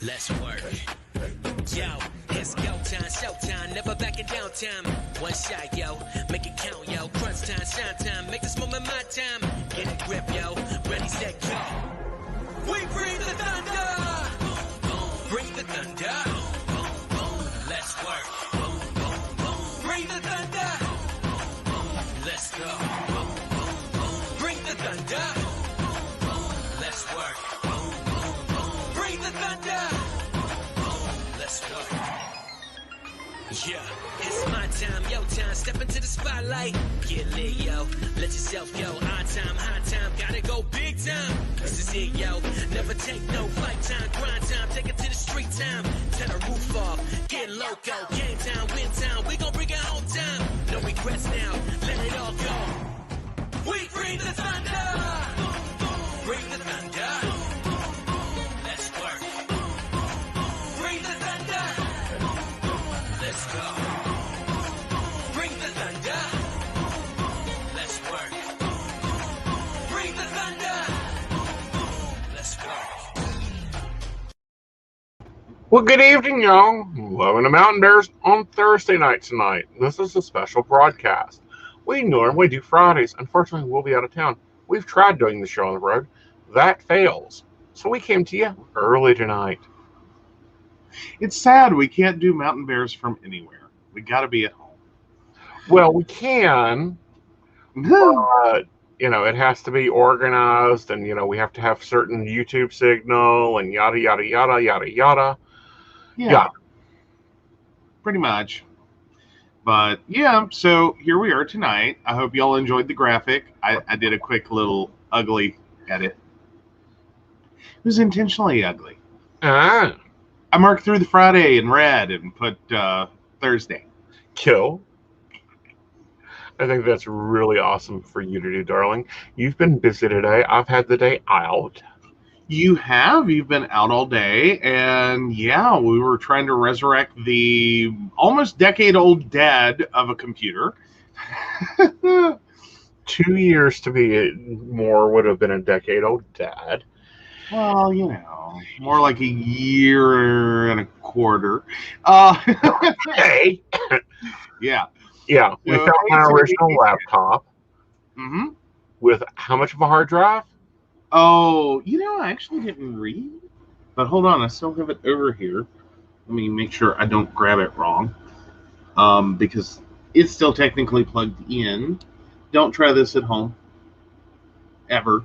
Let's work. Yo, it's go time, showtime, never backing down time. One shot, yo, make it count, yo. Crunch time, shine time, make this moment my time. Get a grip, yo, ready, set, go. We bring the thunder. Bring the thunder. Let's work. Bring the thunder. Let's go. Bring the thunder. Let's work. Bring the thunder. Let's go. Yeah, it's my time, yo time. Step into the spotlight. Get lit, yo. Let yourself go. Our time, high time. Gotta go big time. This is it, yo. Never take no fight time, grind time. Take it to the street time. Turn the roof off. Get loco. Game time, win time. We gon' bring it home time. No regrets now. Let it all go. We bring the thunder. Bring the thunder. Let's work. Bring the thunder. Let's go. Bring the thunder. Let's work. Bring the thunder. Let's work. Well, good evening, y'all. Loving the Mountain Bears on Thursday night tonight. This is a special broadcast. We normally do Fridays. Unfortunately, we'll be out of town. We've tried doing the show on the road. That fails. So we came to you early tonight. It's sad we can't do Mountain Bears from anywhere. We got to be at home. Well, we can, but, it has to be organized, and, we have to have certain YouTube signal, and yada, yada, yada, yada, yada. Yeah. Pretty much. But, yeah, so here we are tonight. I hope y'all enjoyed the graphic. I did a quick little ugly edit. It was intentionally ugly. Ah. I marked through the Friday in red and put Thursday. Kill. I think that's really awesome for you to do, darling. You've been busy today. I've had the day out. You have. You've been out all day. And, yeah, we were trying to resurrect the almost decade-old dead of a computer. 2 years to be more would have been a decade-old dad. Well, more like a year and a quarter. Hey. Yeah. Yeah, we found my original laptop. Mm-hmm. With how much of a hard drive? Oh, I actually didn't read. But hold on, I still have it over here. Let me make sure I don't grab it wrong. Because it's still technically plugged in. Don't try this at home. Ever.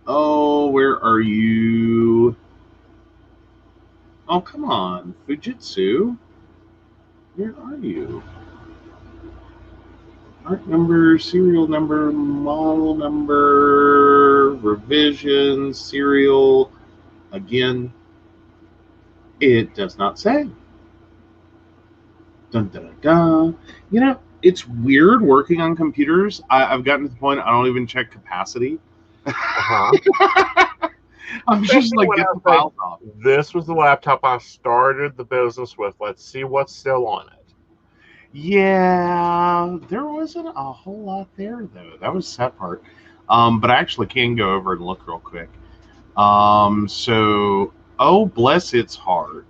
Oh, where are you? Oh, come on. Fujitsu. Where are you? Part number, serial number, model number, revision, serial. Again, it does not say. Dun, dun, dun, dun. It's weird working on computers. I've gotten to the point I don't even check capacity. I'm just like, get the files off. This was the laptop I started the business with. Let's see what's still on it. Yeah, there wasn't a whole lot there, though. That was that part. But I actually can go over and look real quick. So, bless its heart.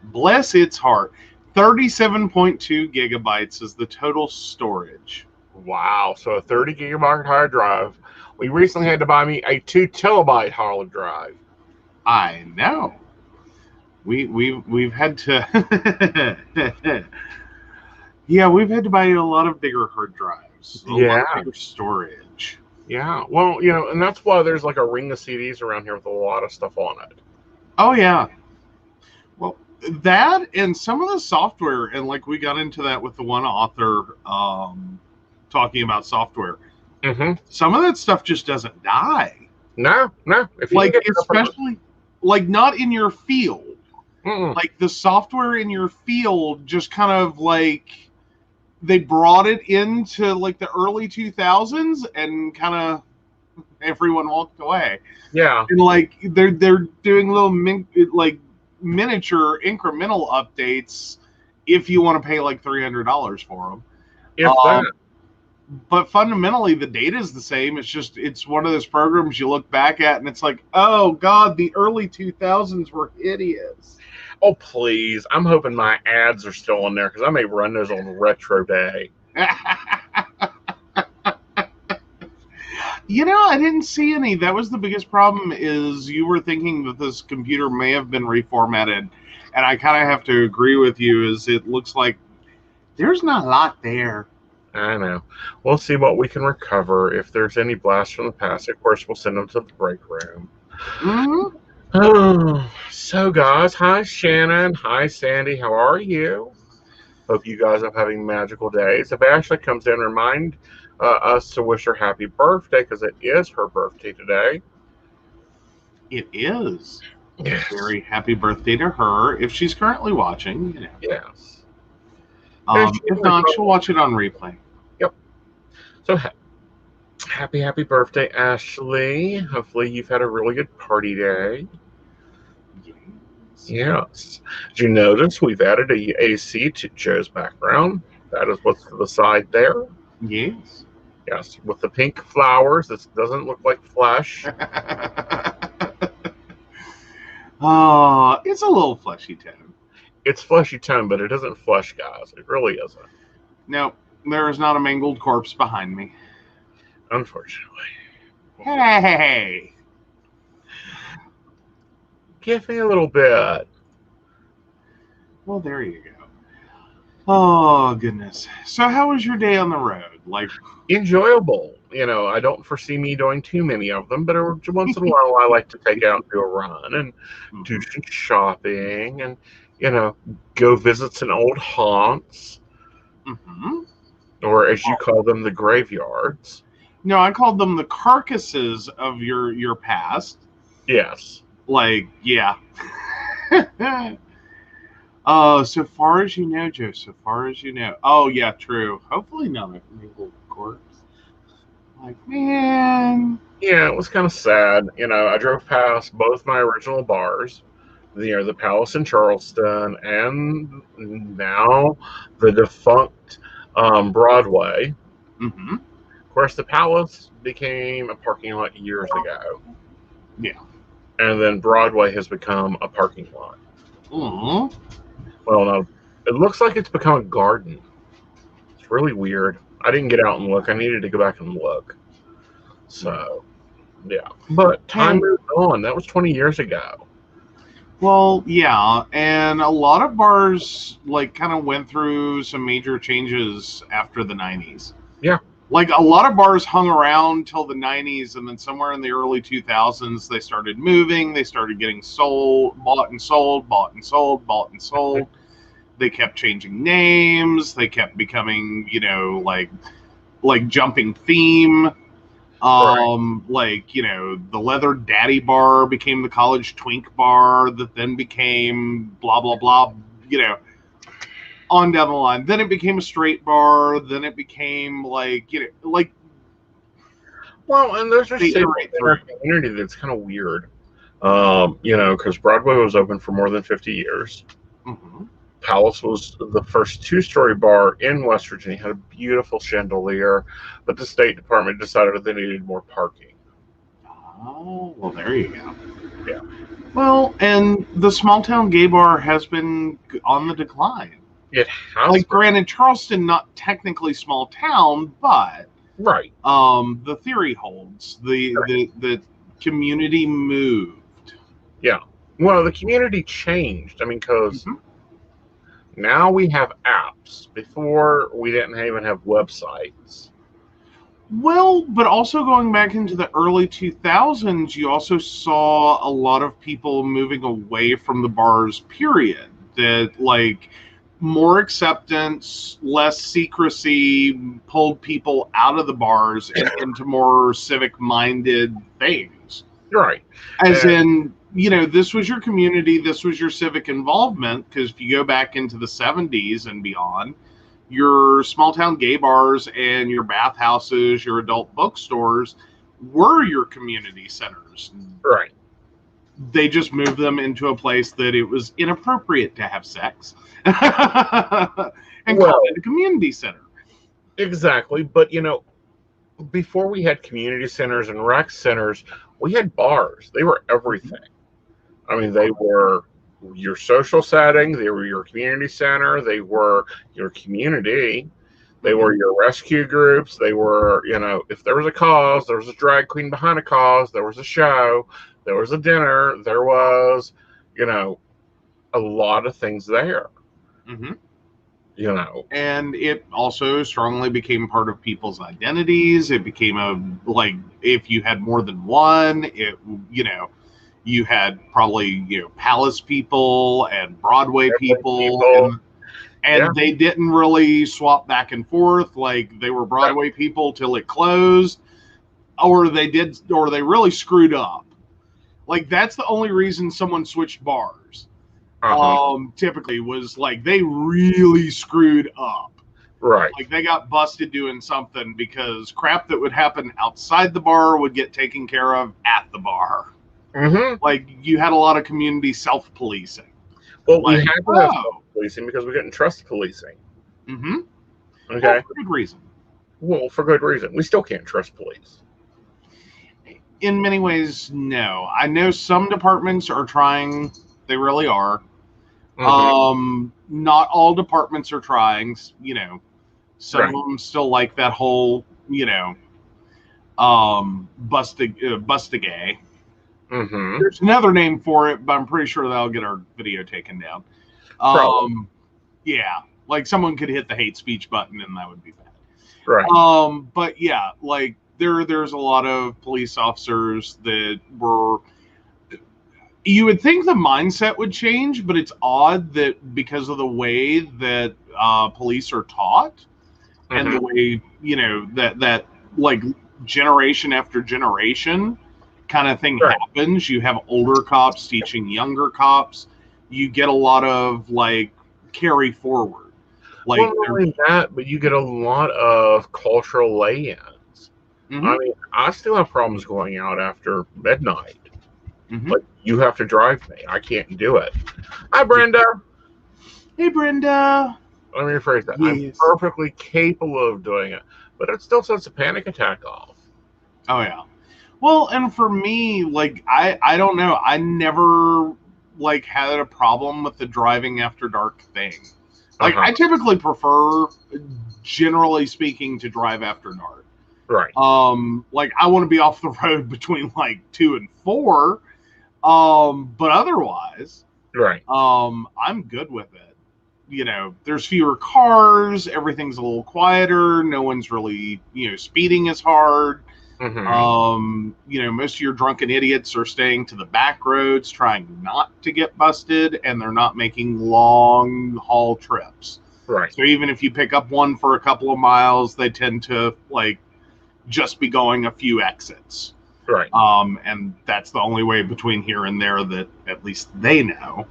Bless its heart. 37.2 gigabytes is the total storage. Wow, so a 30 gigabyte hard drive. We recently had to buy me a 2 terabyte hard drive. I know. We've had to yeah, we've had to buy a lot of bigger hard drives. A lot of bigger storage. Yeah. Well, and that's why there's like a ring of CDs around here with a lot of stuff on it. Oh yeah. Well, that and some of the software, and like we got into that with the one author talking about software. Mm-hmm. Some of that stuff just doesn't die. No. If you especially like not in your field. Mm-mm. Like the software in your field just kind of like they brought it into like the early 2000s and kind of everyone walked away. Yeah. And like they're doing little miniature incremental updates if you want to pay like $300 for them. If that. But fundamentally, the data is the same. It's one of those programs you look back at and it's like, oh God, the early 2000s were hideous. Oh, please. I'm hoping my ads are still in there because I may run those on retro day. You know, I didn't see any. That was the biggest problem, is you were thinking that this computer may have been reformatted. And I kind of have to agree with you, is it looks like there's not a lot there. I know. We'll see what we can recover. If there's any blasts from the past, of course, we'll send them to the break room. Mm-hmm. Oh, so guys, hi Shannon, hi Sandy, how are you? Hope you guys are having magical days. If Ashley comes in, remind us to wish her happy birthday because it is her birthday today. It is. Yes. Very happy birthday to her. If she's currently watching, you know. Yes. If not, she'll watch it on replay. Yep. So happy birthday, Ashley. Hopefully you've had a really good party day. Yes. Did you notice we've added a AC to Joe's background? That is what's to the side there. Yes. Yes, with the pink flowers. This doesn't look like flesh. It's a little fleshy tone. It's fleshy tone, but it isn't flesh, guys. It really isn't. No, there is not a mangled corpse behind me. Unfortunately. Hey! Give me a little bit. Well, there you go. Oh, goodness. So how was your day on the road? Like, enjoyable. You know, I don't foresee me doing too many of them, but once in a while I like to take out and do a run and do some shopping and, you know, go visit some old haunts. Mm-hmm. Or as you call them, the graveyards. No, I called them the carcasses of your past. Yes. Like, yeah. So far as you know, Joe, so far as you know. Oh, yeah, true. Hopefully not a mangled corpse. Like, man. Yeah, it was kind of sad. You know, I drove past both my original bars, the Palace in Charleston, and now the defunct Broadway. Mm-hmm. Of course, the Palace became a parking lot years ago. Yeah. And then Broadway has become a parking lot. Mm-hmm. Well, no, it looks like it's become a garden. It's really weird. I didn't get out and look. I needed to go back and look. So, yeah. But time moved on. That was 20 years ago. Well, yeah, and a lot of bars like kind of went through some major changes after the 90s. Yeah. Like a lot of bars hung around till the 90s, and then somewhere in the early 2000s they started moving, they started getting sold, bought and sold, bought and sold, bought and sold. They kept changing names, they kept becoming, you know, like jumping theme. Right. Like, you know, the Leather Daddy bar became the College Twink bar that then became blah blah blah, you know, on down the line. Then it became a straight bar, then it became like, you know, like, Well, and there's a state in our community that's kind of weird. You know, because Broadway was open for more than 50 years. Mm-hmm. Palace was the first two-story bar in West Virginia, had a beautiful chandelier, but the State Department decided that they needed more parking. Oh, well, there you go. Yeah. Well, and the small town gay bar has been on the decline. It has. Like, granted, Charleston, not technically small town, but right. The theory holds. The community moved. Yeah. Well, the community changed. I mean, because now we have apps. Before, we didn't even have websites. Well, but also going back into the early 2000s, you also saw a lot of people moving away from the bars, period. That, like, more acceptance, less secrecy pulled people out of the bars and into more civic-minded things. Right. As in, you know, this was your community, this was your civic involvement, because if you go back into the 70s and beyond, your small town gay bars and your bathhouses, your adult bookstores were your community centers. Right. They just moved them into a place that it was inappropriate to have sex and called it a community center. exactly. But before we had community centers and rec centers, we had bars. They were everything. I mean, they were your social setting, they were your community center, they were your community, they were Mhm. your rescue groups, they were, if there was a cause, there was a drag queen behind a cause, there was a show, there was a dinner, there was, you know, a lot of things there, Mhm. you know. And it also strongly became part of people's identities. It became like, if you had more than one, you had probably, Palace people and Broadway people, People, yeah, and they didn't really swap back and forth. Like, they were Broadway people till it closed, or they really screwed up. Like, that's the only reason someone switched bars. uh-huh, Typically was like they really screwed up. right. Like, they got busted doing something because crap that would happen outside the bar would get taken care of at the bar. Mm-hmm. Like, you had a lot of community self-policing. Well, we Like, had to have policing because we couldn't trust policing. mm-hmm. Well, Okay. for good reason. Well, for good reason. We still can't trust police. In many ways, no. I know some departments are trying. They really are. Mm-hmm. Not all departments are trying. Some Right. of them still like that whole, bustigay. Mm-hmm. There's another name for it, but I'm pretty sure that'll get our video taken down. Probably. Yeah, like someone could hit the hate speech button and that would be bad. Right. But yeah, like there's a lot of police officers that were. You would think the mindset would change, but it's odd that because of the way that police are taught and Mm-hmm. the way that like generation after generation kind of thing Right. happens. You have older cops teaching younger cops. You get a lot of like carry forward. Well, Like not only that, but you get a lot of cultural lay-ins. I hmm mean, I still have problems going out after midnight. hmm Like, you have to drive me. I can't do it. Hi, Brenda. Hey, Brenda. Let me rephrase that. I'm Yes. perfectly capable of doing it, but it still sets a panic attack off. Oh yeah. Well, and for me, like I don't know. I never like had a problem with the driving after dark thing. Like, Uh-huh. I typically prefer, generally speaking, to drive after dark. Right. Like, I want to be off the road between like 2 and 4. But otherwise, Right. I'm good with it. There's fewer cars, everything's a little quieter, no one's really, speeding as hard. Mm-hmm. Most of your drunken idiots are staying to the back roads, trying not to get busted, and they're not making long haul trips. Right. So even if you pick up one for a couple of miles, they tend to like just be going a few exits. Right. And that's the only way between here and there that at least they know.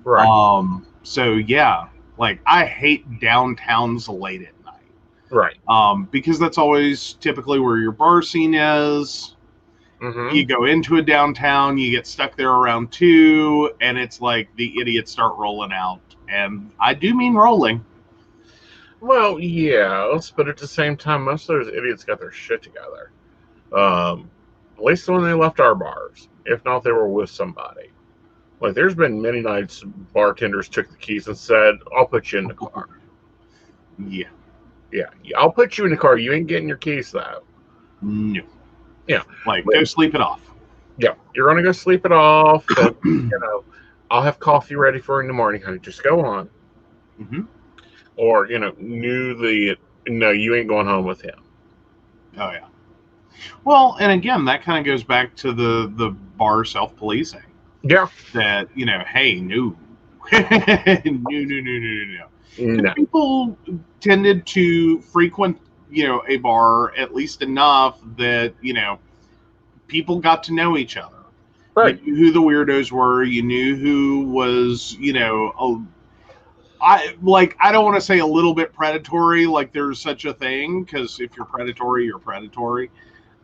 Right. So yeah, like I hate downtowns late at night. Right. Because that's always typically where your bar scene is. Mm-hmm. You go into a downtown, you get stuck there around 2, and it's like the idiots start rolling out. And I do mean rolling. Well, yes, but at the same time, most of those idiots got their shit together. At least when they left our bars. If not, they were with somebody. Like, there's been many nights bartenders took the keys and said, "I'll put you in the car." Yeah. Yeah, I'll put you in the car. You ain't getting your keys, though. No. Yeah. Like, go sleep it off. Yeah, you're gonna go sleep it off, and I'll have coffee ready for you in the morning, honey. Just go on. Mm-hmm. Or no, you ain't going home with him. Oh yeah. Well, and again, that kind of goes back to the bar self-policing. Yeah. That hey, no, no. No. People tended to frequent, a bar at least enough that people got to know each other. Right. You knew who the weirdos were. You knew who was, I don't want to say a little bit predatory, like there's such a thing, because if you're predatory, you're predatory.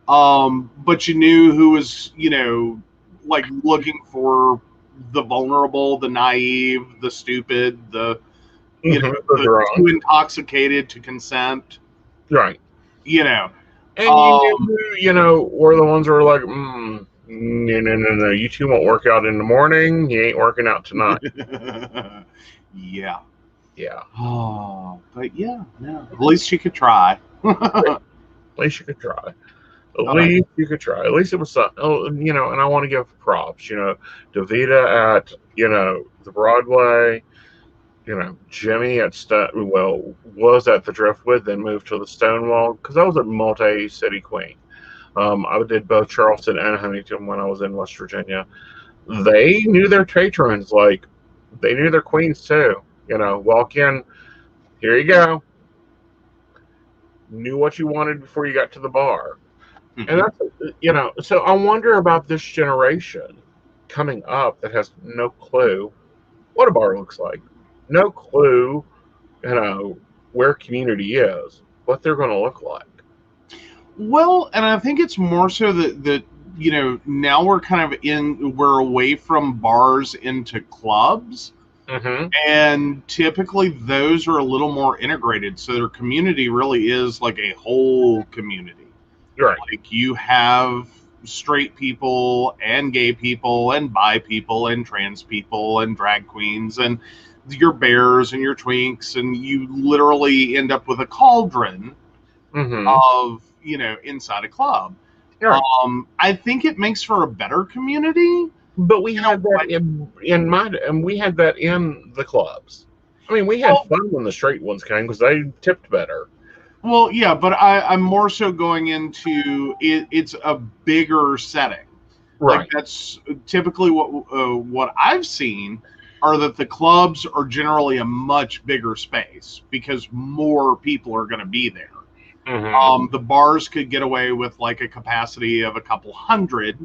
But you knew who was, like looking for the vulnerable, the naive, the stupid, the Mm-hmm. the too intoxicated to consent. Right. You know, And you know, were the ones who were like, no, you two won't work out in the morning. You ain't working out tonight. yeah. Yeah. Oh, but yeah, no. At least you could try. At least you could try. At Oh, least you could try. At least it was something. Oh, you know, and I want to give props. You know, Davita at the Broadway. You know, Jimmy at was at the Driftwood, then moved to the Stonewall because I was at Multi City Queen. I did both Charleston and Huntington when I was in West Virginia. They knew their patrons, like they knew their queens too. You know, walk in, here you go. Knew what you wanted before you got to the bar. And that's, so I wonder about this generation coming up that has no clue what a bar looks like, no clue, where community is, what they're going to look like. Well, and I think it's more so that now we're away from bars into clubs. Mm-hmm. And typically those are a little more integrated. So their community really is like a whole community. Right. Like you have straight people and gay people and bi people and trans people and drag queens and your bears and your twinks. And you literally end up with a cauldron of, inside a club. Right. I think it makes for a better community. But we had that and we had that in the clubs. I mean, we had fun when the straight ones came because they tipped better. Well, yeah, but I'm more so going into it. It's a bigger setting, right? Like that's typically what I've seen are that the clubs are generally a much bigger space because more people are going to be there. Mm-hmm. The bars could get away with like a capacity of a couple hundred.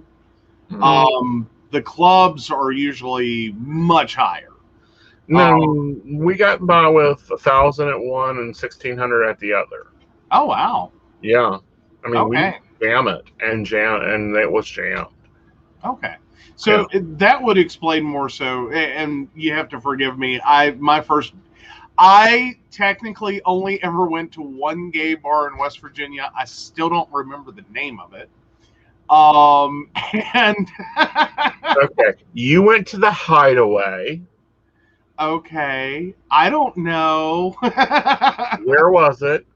Mm-hmm. The clubs are usually much higher. No, we got by with 1,000 at one and 1,600 at the other. Oh wow! Yeah, I mean we jam it and it was jammed. Okay, so that would explain more so, and you have to forgive me. I technically only ever went to one gay bar in West Virginia. I still don't remember the name of it. And okay, you went to the Hideaway. Okay, I don't know. Where was it?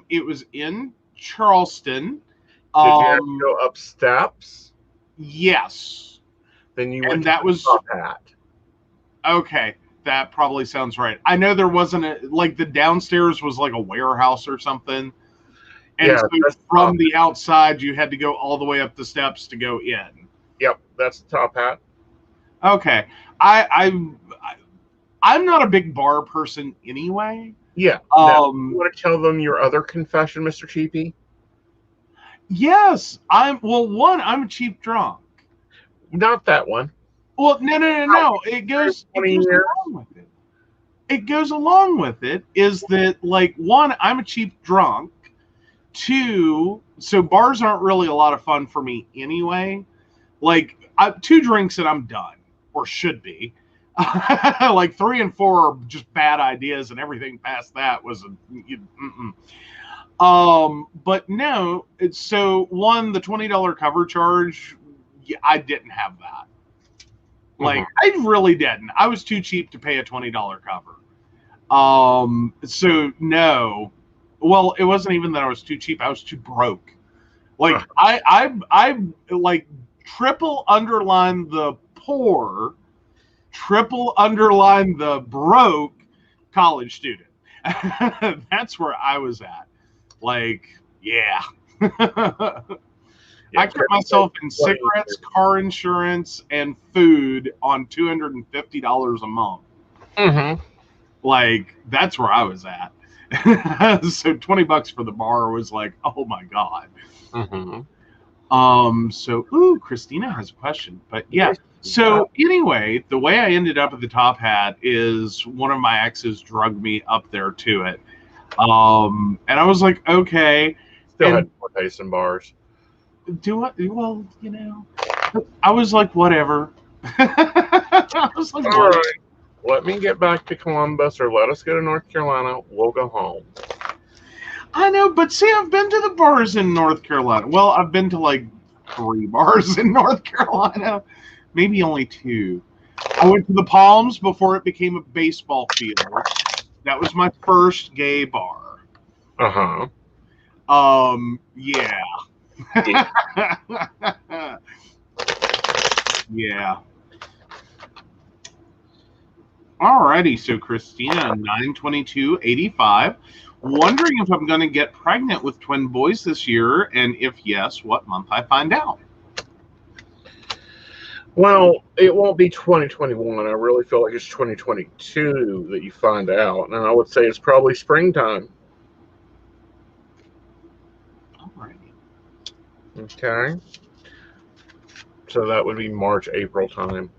It was in Charleston. Did you have to go up steps? Yes. Then you went and to that the was top hat. Okay, that probably sounds right. I know there wasn't like the downstairs was like a warehouse or something. And so from the outside, you had to go all the way up the steps to go in. Yep, that's the top hat. Okay, I'm not a big bar person anyway. Yeah. You want to tell them your other confession, Mr. Cheapy? Yes, I'm a cheap drunk. Not that one. Well, no. It goes along with it. It goes along with it is that like one, I'm a cheap drunk. Two, so bars aren't really a lot of fun for me anyway. Like 2 drinks and I'm done, or should be. Like 3 and 4 are just bad ideas, and everything past that was but no. So one, the $20 cover charge, I didn't have that. Like I really didn't. I was too cheap to pay a $20 cover. So no. Well, it wasn't even that I was too cheap. I was too broke. Like I like triple underline the poor, triple underline the broke college student. That's where I was at. Like, yeah. I kept myself in cigarettes, car insurance, and food on $250 a month. Mm-hmm. Like, that's where I was at. So $20 for the bar was like, oh my God. Mm-hmm. So Christina has a question, but yeah. So anyway, the way I ended up at the Top Hat is one of my exes drugged me up there to it. And I was like, okay. Still had more taste in bars. Well, I was like, whatever. I was like, all right. Let me get back to Columbus, or let us go to North Carolina. We'll go home. I know, but see, I've been to the bars in North Carolina. Well, I've been to like 3 bars in North Carolina, maybe only 2. I went to the Palms before it became a baseball field. That was my first gay bar. Uh-huh. Yeah. Yeah. Alrighty, so Christina, 9/22/85. Wondering if I'm going to get pregnant with twin boys this year, and if yes, what month I find out. Well, it won't be 2021. I really feel like it's 2022 that you find out, and I would say it's probably springtime. Alrighty. Okay. So that would be March, April time.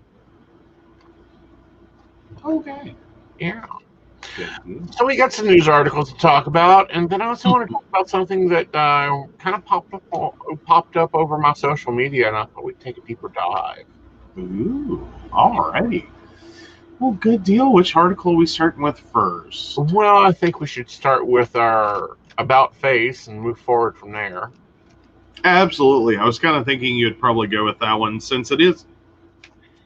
Okay. Yeah. Good. So we got some news articles to talk about, and then I also want to talk about something that kind of popped up over my social media, and I thought we'd take a deeper dive. Ooh, alrighty. Well, good deal. Which article are we starting with first? Well, I think we should start with our about face and move forward from there. Absolutely. I was kind of thinking you'd probably go with that one since it is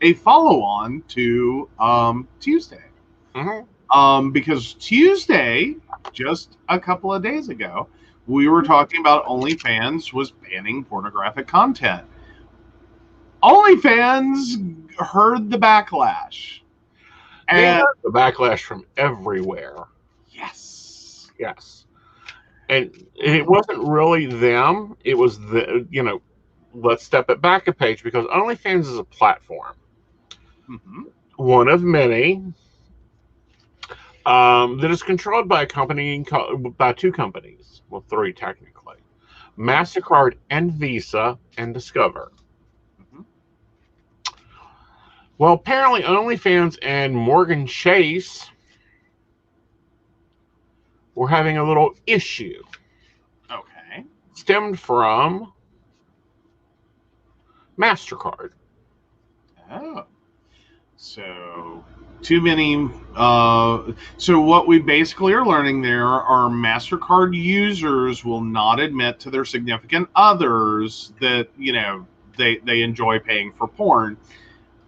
a follow-on to Tuesday. Mm-hmm. Because Tuesday, just a couple of days ago, we were talking about OnlyFans was banning pornographic content. OnlyFans heard the backlash. They And got the backlash from everywhere. yes. Yes. And it wasn't really them. It was let's step it back a page, because OnlyFans is a platform. Mm-hmm. One of many that is controlled by by 2 companies. Well, 3 technically. MasterCard and Visa and Discover. Mm-hmm. Well, apparently OnlyFans and Morgan Chase were having a little issue. Okay. Stemmed from MasterCard. Oh. So too many. So what we basically are learning there are MasterCard users will not admit to their significant others that they enjoy paying for porn.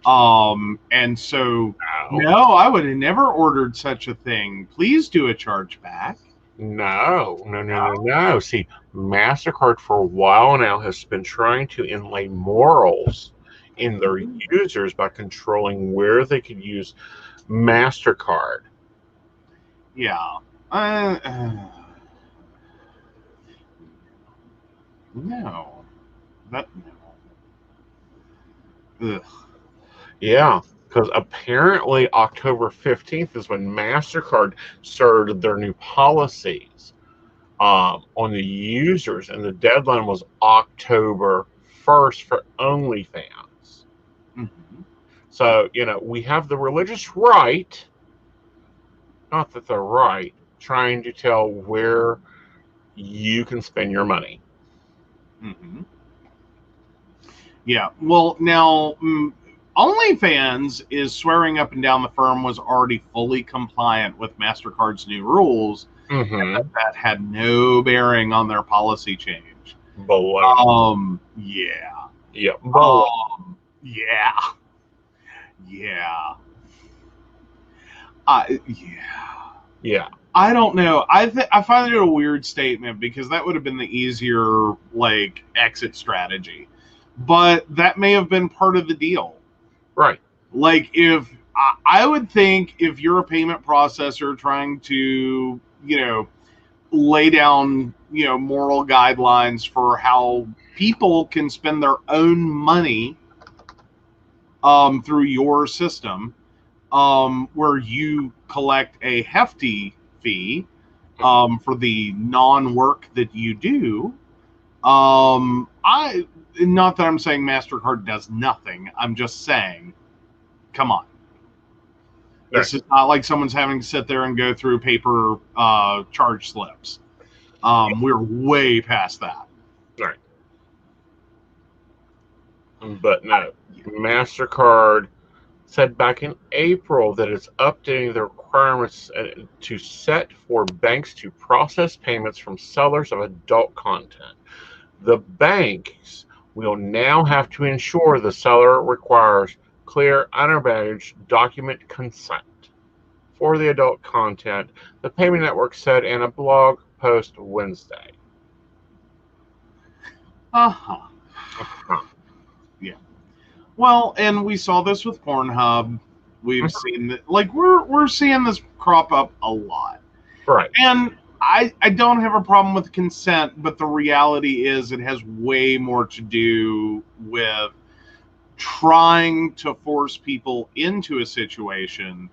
And so no, I would have never ordered such a thing. Please do a chargeback. No. See, MasterCard for a while now has been trying to inlay morals in their users by controlling where they could use MasterCard. Yeah. No. No. Ugh. Yeah, because apparently October 15th is when MasterCard started their new policies on the users, and the deadline was October 1st for OnlyFans. Mm-hmm. So, we have the religious right, not that they're right, trying to tell where you can spend your money. Mm-hmm. Yeah. Well, now, OnlyFans is swearing up and down the firm was already fully compliant with MasterCard's new rules, Mm-hmm. and that had no bearing on their policy change. Baloney. Yeah. Yeah. Baloney. Yeah. Yeah. Yeah. I don't know. I find it a weird statement because that would have been the easier exit strategy, but that may have been part of the deal. Right. Like if I would think if you're a payment processor trying to lay down moral guidelines for how people can spend their own money through your system, where you collect a hefty fee for the non-work that you do. Not that I'm saying MasterCard does nothing. I'm just saying, come on. This is not like someone's having to sit there and go through paper charge slips. We're way past that. Right. But no, MasterCard said back in April that it's updating the requirements to set for banks to process payments from sellers of adult content. The banks will now have to ensure the seller requires clear, unambiguous document consent for the adult content, the payment network said in a blog post Wednesday. Uh-huh. Yeah. Well, and we saw this with Pornhub. We've seen that, like, we're seeing this crop up a lot. Right. And I don't have a problem with consent, but the reality is it has way more to do with trying to force people into a situation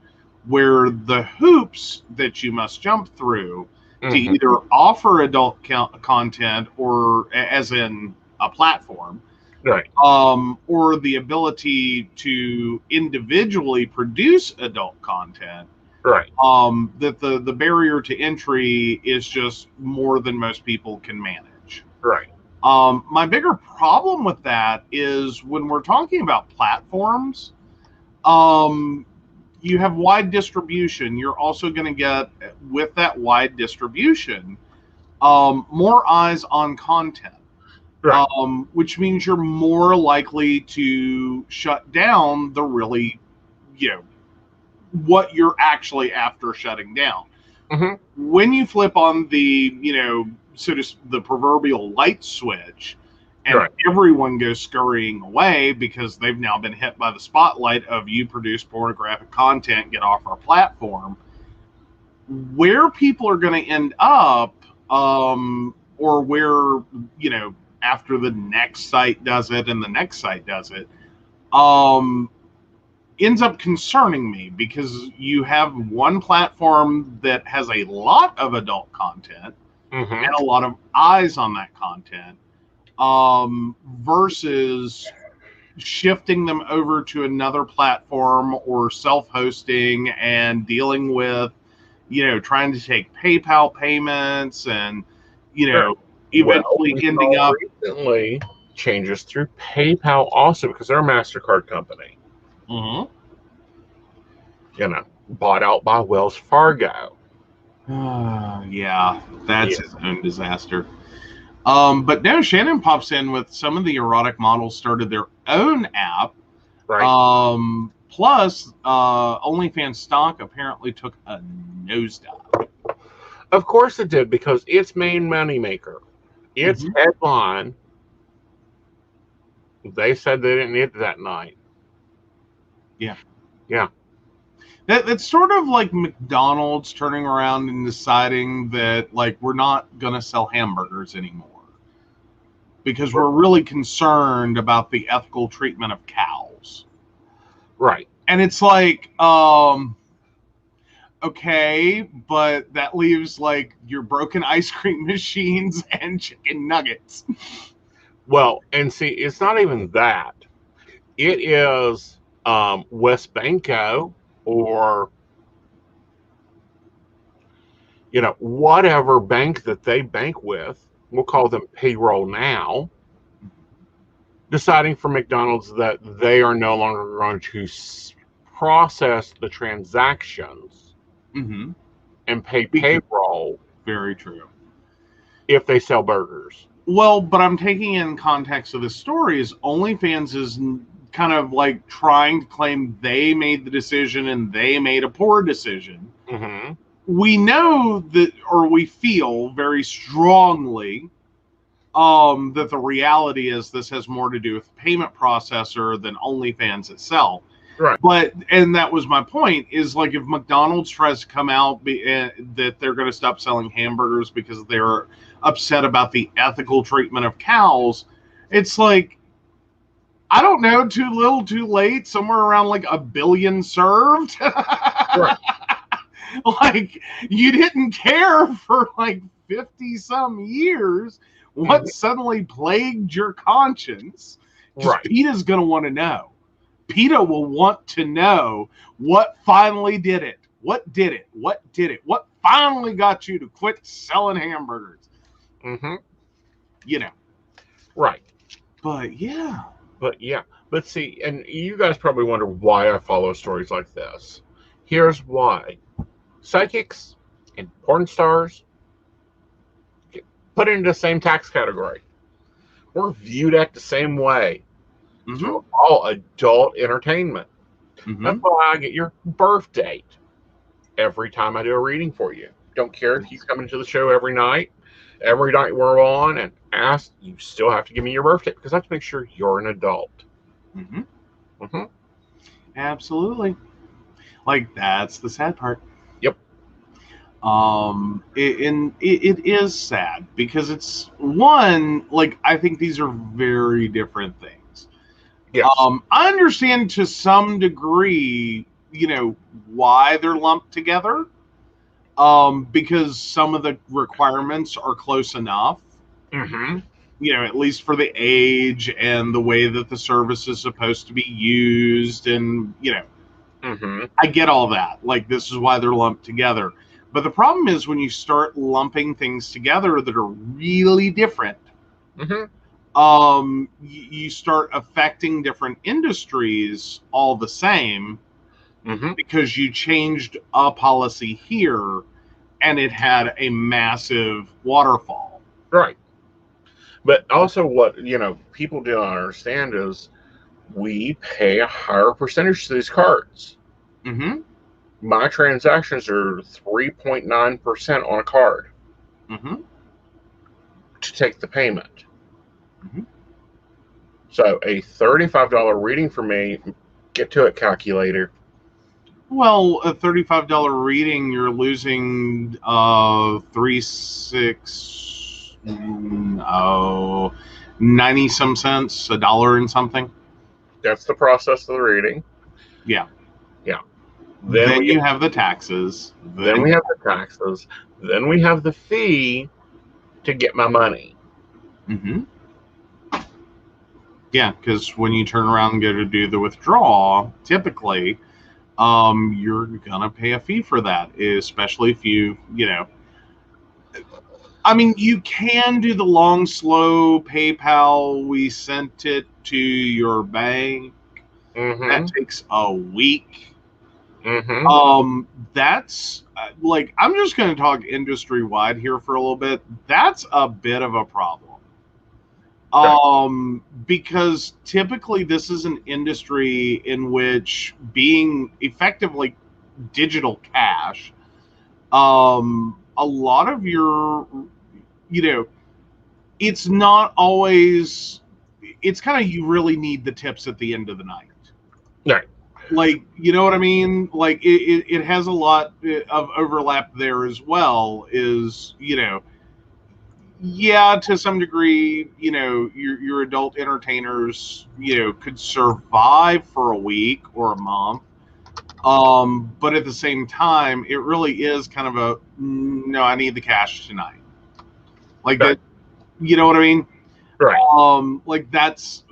where the hoops that you must jump through to either offer adult content, or as in a platform, right, or the ability to individually produce adult content, right, that the barrier to entry is just more than most people can manage. right. My bigger problem with that is when we're talking about platforms, you have wide distribution. You're also going to get, with that wide distribution, more eyes on content. Right. Which means you're more likely to shut down the really, what you're actually after shutting down. When you flip on the, the proverbial light switch, and everyone goes scurrying away because they've now been hit by the spotlight of you produce pornographic content, get off our platform, where people are going to end up, or where, after the next site does it and the next site does it, ends up concerning me, because you have one platform that has a lot of adult content and a lot of eyes on that content, versus shifting them over to another platform or self-hosting and dealing with, trying to take PayPal payments and, eventually ending up recently changes through PayPal also, because they're a MasterCard company. Bought out by Wells Fargo. Yeah, that's his own disaster. But no, Shannon pops in with some of the erotic models started their own app. Right. Plus, OnlyFans stock apparently took a nosedive. Of course it did, because its main moneymaker, its headline, they said they didn't need it that night. Yeah. Yeah. That's sort of like McDonald's turning around and deciding that, like, we're not going to sell hamburgers anymore because we're really concerned about the ethical treatment of cows. Right. And it's like, okay, but that leaves, like, your broken ice cream machines and chicken nuggets. Well, and see, it's not even that. It is West Banco, or whatever bank that they bank with, we'll call them payroll now, deciding for McDonald's that they are no longer going to process the transactions and pay payroll. Very true. If they sell burgers. Well, but I'm taking in context of the story is OnlyFans is kind of like trying to claim they made the decision and they made a poor decision. We know that, or we feel very strongly that the reality is this has more to do with the payment processor than OnlyFans itself. Right. But, and that was my point, is like if McDonald's tries to come out that they're going to stop selling hamburgers because they're upset about the ethical treatment of cows, it's like, I don't know, too little, too late, somewhere around like 1 billion served. Right. Like, you didn't care for like 50 some years. What suddenly plagued your conscience? Because PETA's going to want to know. PETA will want to know what finally did it. What did it? What did it? What finally got you to quit selling hamburgers? Right. But yeah. But yeah, but see, and you guys probably wonder why I follow stories like this. Here's why. Psychics and porn stars get put into the same tax category. We're viewed at the same way. Mm-hmm. So all adult entertainment. That's Mm-hmm. why I get your birth date every time I do a reading for you. Don't care if you come into the show every night we're on and ask, you still have to give me your birth date because I have to make sure you're an adult. Mm-hmm. Mm-hmm. Absolutely. Like, that's the sad part. Yep. It is sad because it's one, like, I think these are very different things. Yes. I understand to some degree, why they're lumped together. Because some of the requirements are close enough, Mm-hmm. at least for the age and the way that the service is supposed to be used. And, Mm-hmm. I get all that. Like, this is why they're lumped together. But the problem is when you start lumping things together that are really different, Mm-hmm. you start affecting different industries all the same Mm-hmm. because you changed a policy here and it had a massive waterfall. Right. But also what, people don't understand is we pay a higher percentage to these cards. Mm-hmm. My transactions are 3.9% on a card Mm-hmm. to take the payment. Mm-hmm. So a $35 reading for me, get to it, calculator. Well, a $35 reading, you're losing 90 some cents, $1 and something. That's the process of the reading. Yeah. Yeah. Then you have the taxes. Then we have the taxes. Then we have the fee to get my money. Mm-hmm. Yeah, because when you turn around and go to do the withdrawal, typically, you're gonna pay a fee for that, especially if you I mean, you can do the long, slow PayPal. We sent it to your bank. Mm-hmm. That takes a week. Mm-hmm. That's like, I'm just going to talk industry wide here for a little bit. That's a bit of a problem. Because typically this is an industry in which being effectively digital cash, a lot of your, it's not always, it's kind of, you really need the tips at the end of the night. Right. Like, you know what I mean? Like, it has a lot of overlap there as well, is, yeah, to some degree, your adult entertainers, could survive for a week or a month. But at the same time, it really is kind of a, no, I need the cash tonight. Like Right. that, you know what I mean? Right. Like, that's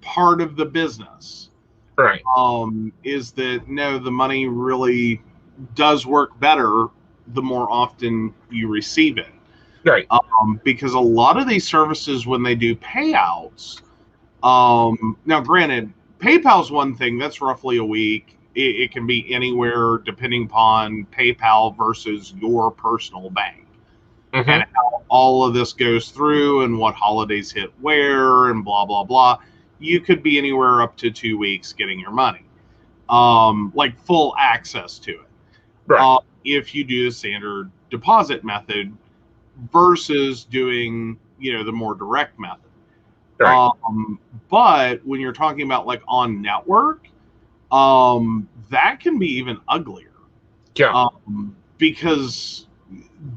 part of the business. Right. Is that, no, the money really does work better the more often you receive it. Right. Because a lot of these services, when they do payouts, now granted, PayPal's one thing, that's roughly a week. It can be anywhere depending upon PayPal versus your personal bank. Mm-hmm. And how all of this goes through and what holidays hit where and blah, blah, blah. You could be anywhere up to 2 weeks getting your money, like full access to it. Right. If you do the standard deposit method versus doing, the more direct method. Right. But when you're talking about like on network, that can be even uglier. Yeah. Because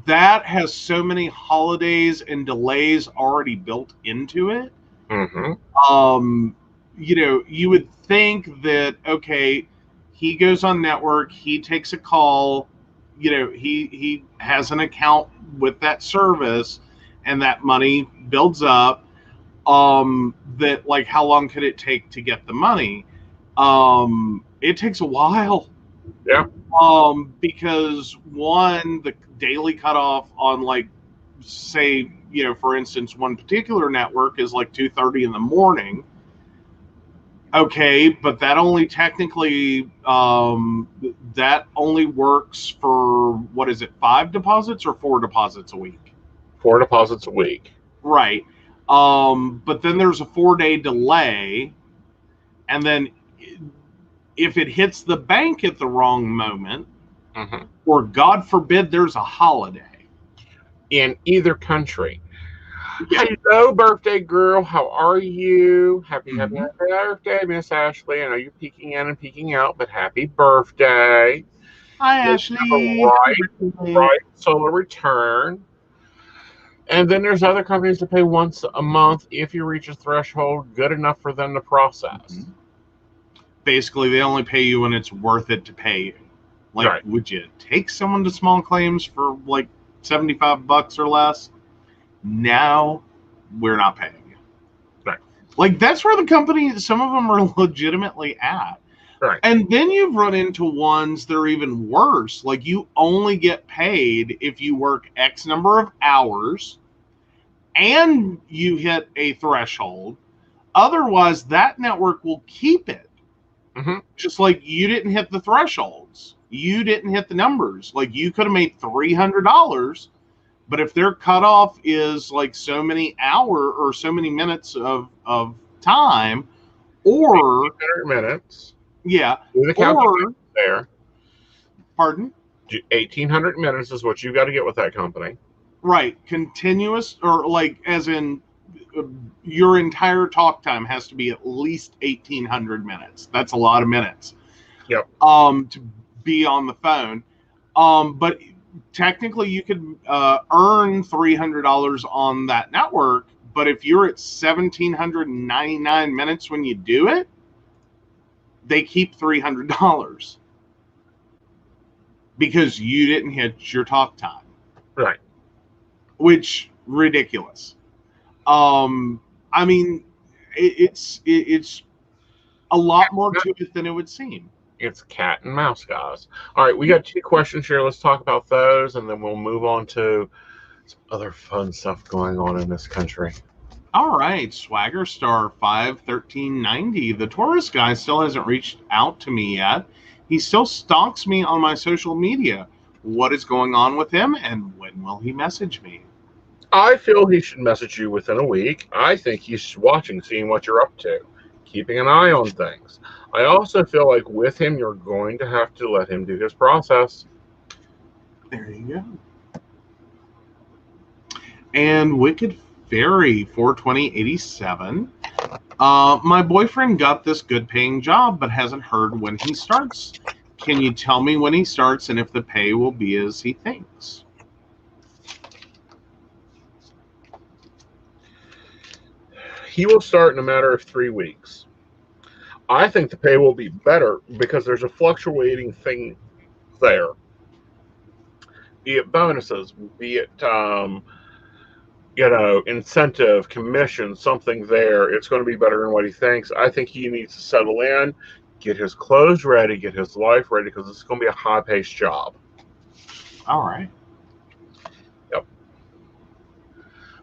that has so many holidays and delays already built into it. Mm-hmm. You would think that, okay, he goes on network, he takes a call, he has an account with that service, and that money builds up. That, like, how long could it take to get the money? It takes a while. Yeah. Because one, the daily cutoff on, like, say, for instance, one particular network is like 2:30 in the morning. Okay, but that only technically that only works for, what is it, 5 deposits or 4 deposits a week? 4 deposits a week. Right. But then there's a 4-day delay, and then if it hits the bank at the wrong moment, or God forbid there's a holiday in either country. Hello, birthday girl. How are you? Happy birthday, Miss Ashley. I know you're peeking in and peeking out, but happy birthday. Hi, Ashley. Right solar return. And then there's other companies that pay once a month if you reach a threshold good enough for them to process. Basically, they only pay you when it's worth it to pay you. Like, would you take someone to small claims for like $75 or less? Now we're not paying you. Right. Like, that's where the company, some of them are legitimately at. Right. And then you've run into ones that are even worse. Like, you only get paid if you work X number of hours and you hit a threshold. Otherwise, that network will keep it. Just like you didn't hit the thresholds. You didn't hit the numbers. Like, you could have made $300, but if their cutoff is like so many hours or so many minutes of time, or 100 minutes. Yeah. Or there. Pardon? 1,800 minutes is what you got to get with that company. Right. Continuous, or like as in your entire talk time has to be at least 1,800 minutes. That's a lot of minutes. Yep. To be on the phone. But technically you could earn $300 on that network, but if you're at 1,799 minutes when you do it, they keep $300 because you didn't hit your talk time. Right. Which, ridiculous. I mean, it's a lot more to it than it would seem. It's cat and mouse, guys. All right, we got 2 questions here. Let's talk about those, and then we'll move on to some other fun stuff going on in this country. All right, Swagger Star 51390. The tourist guy still hasn't reached out to me yet. He still stalks me on my social media. What is going on with him, and when will he message me? I feel he should message you within a week. I think he's watching, seeing what you're up to, keeping an eye on things. I also feel like with him, you're going to have to let him do his process. There you go. And Wicked Fairy 42087. My boyfriend got this good paying job but hasn't heard when he starts. Can you tell me when he starts and if the pay will be as he thinks? He will start in a matter of 3 weeks. I think the pay will be better because there's a fluctuating thing there. Be it bonuses, be it incentive, commission, something there. It's going to be better than what he thinks. I think he needs to settle in, get his clothes ready, get his life ready, because it's going to be a high-paced job. All right. Yep.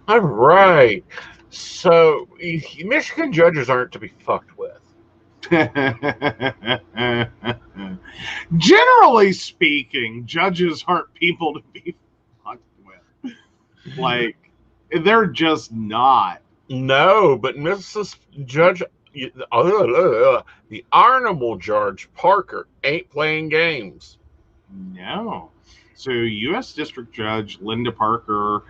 All right. So, Michigan judges aren't to be fucked with. Generally speaking, judges aren't people to be fucked with. Like, they're just not. No, but Mrs. Judge, the Honorable Judge Parker ain't playing games. No. So, U.S. District Judge Linda Parker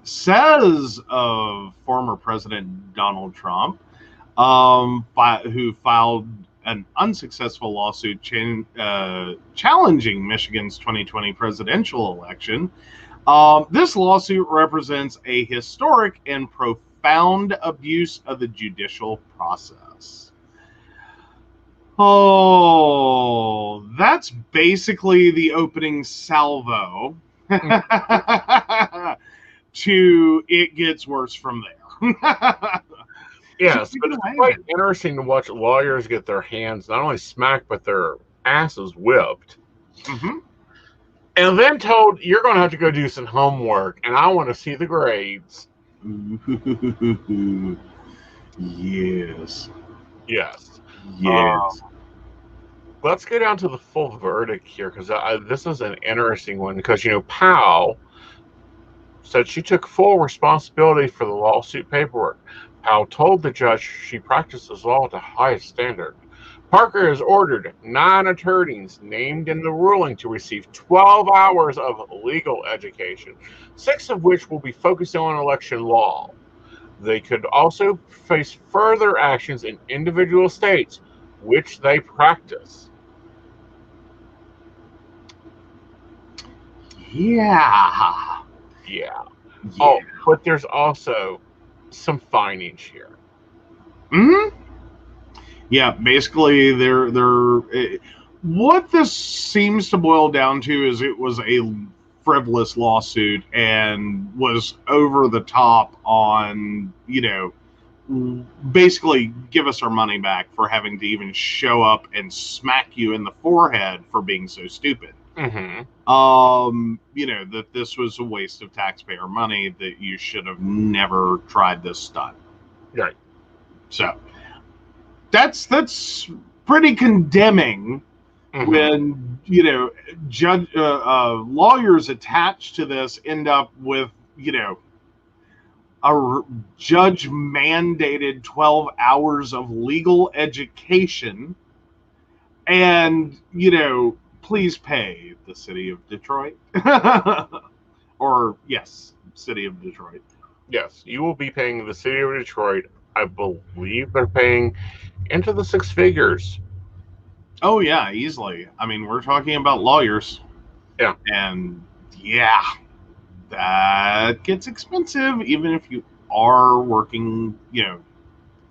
says of former President Donald Trump, who filed an unsuccessful lawsuit challenging Michigan's 2020 presidential election. This lawsuit represents a historic and profound abuse of the judicial process. Oh, that's basically the opening salvo to it gets worse from there. Yes, but it's quite interesting to watch lawyers get their hands not only smacked, but their asses whipped. And then told, you're going to have to go do some homework, and I want to see the grades. Yes. Yes. Yes. Let's go down to the full verdict here, because this is an interesting one. Because, Powell said she took full responsibility for the lawsuit paperwork. Powell told the judge she practices law to highest standard. Parker has ordered 9 attorneys named in the ruling to receive 12 hours of legal education, 6 of which will be focusing on election law. They could also face further actions in individual states, which they practice. Yeah. Yeah. Oh, but there's also some findings here. Hmm. Yeah, basically, what this seems to boil down to is it was a frivolous lawsuit and was over the top on, basically give us our money back for having to even show up and smack you in the forehead for being so stupid. Mm-hmm. That this was a waste of taxpayer money, that you should have never tried this stunt. Right. So that's pretty condemning. Mm-hmm. When judge lawyers attached to this end up with a judge mandated 12 hours of legal education, and please pay the city of Detroit. Or yes, city of Detroit. Yes, you will be paying the city of Detroit. I believe they're paying into the 6 figures. Oh yeah, easily. I mean, we're talking about lawyers. Yeah. And yeah, that gets expensive, even if you are working,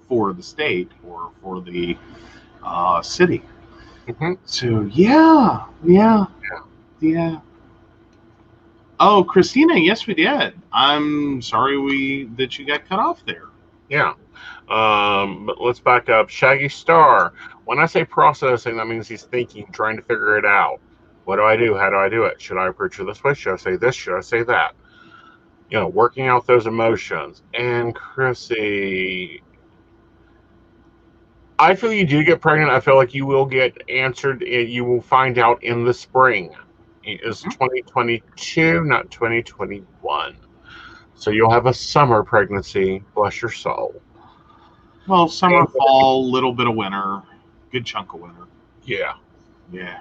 for the state or for the city. Mm-hmm. So yeah. Oh, Christina, yes, we did. I'm sorry that you got cut off there. Yeah. But let's back up. Shaggy Star. When I say processing, that means he's thinking, trying to figure it out. What do I do? How do I do it? Should I approach it this way? Should I say this? Should I say that? Working out those emotions. And Chrissy, I feel you do get pregnant. I feel like you will get answered. You will find out in the spring. It is 2022, not 2021. So you'll have a summer pregnancy. Bless your soul. Well, summer, fall, little bit of winter, good chunk of winter. Yeah. Yeah.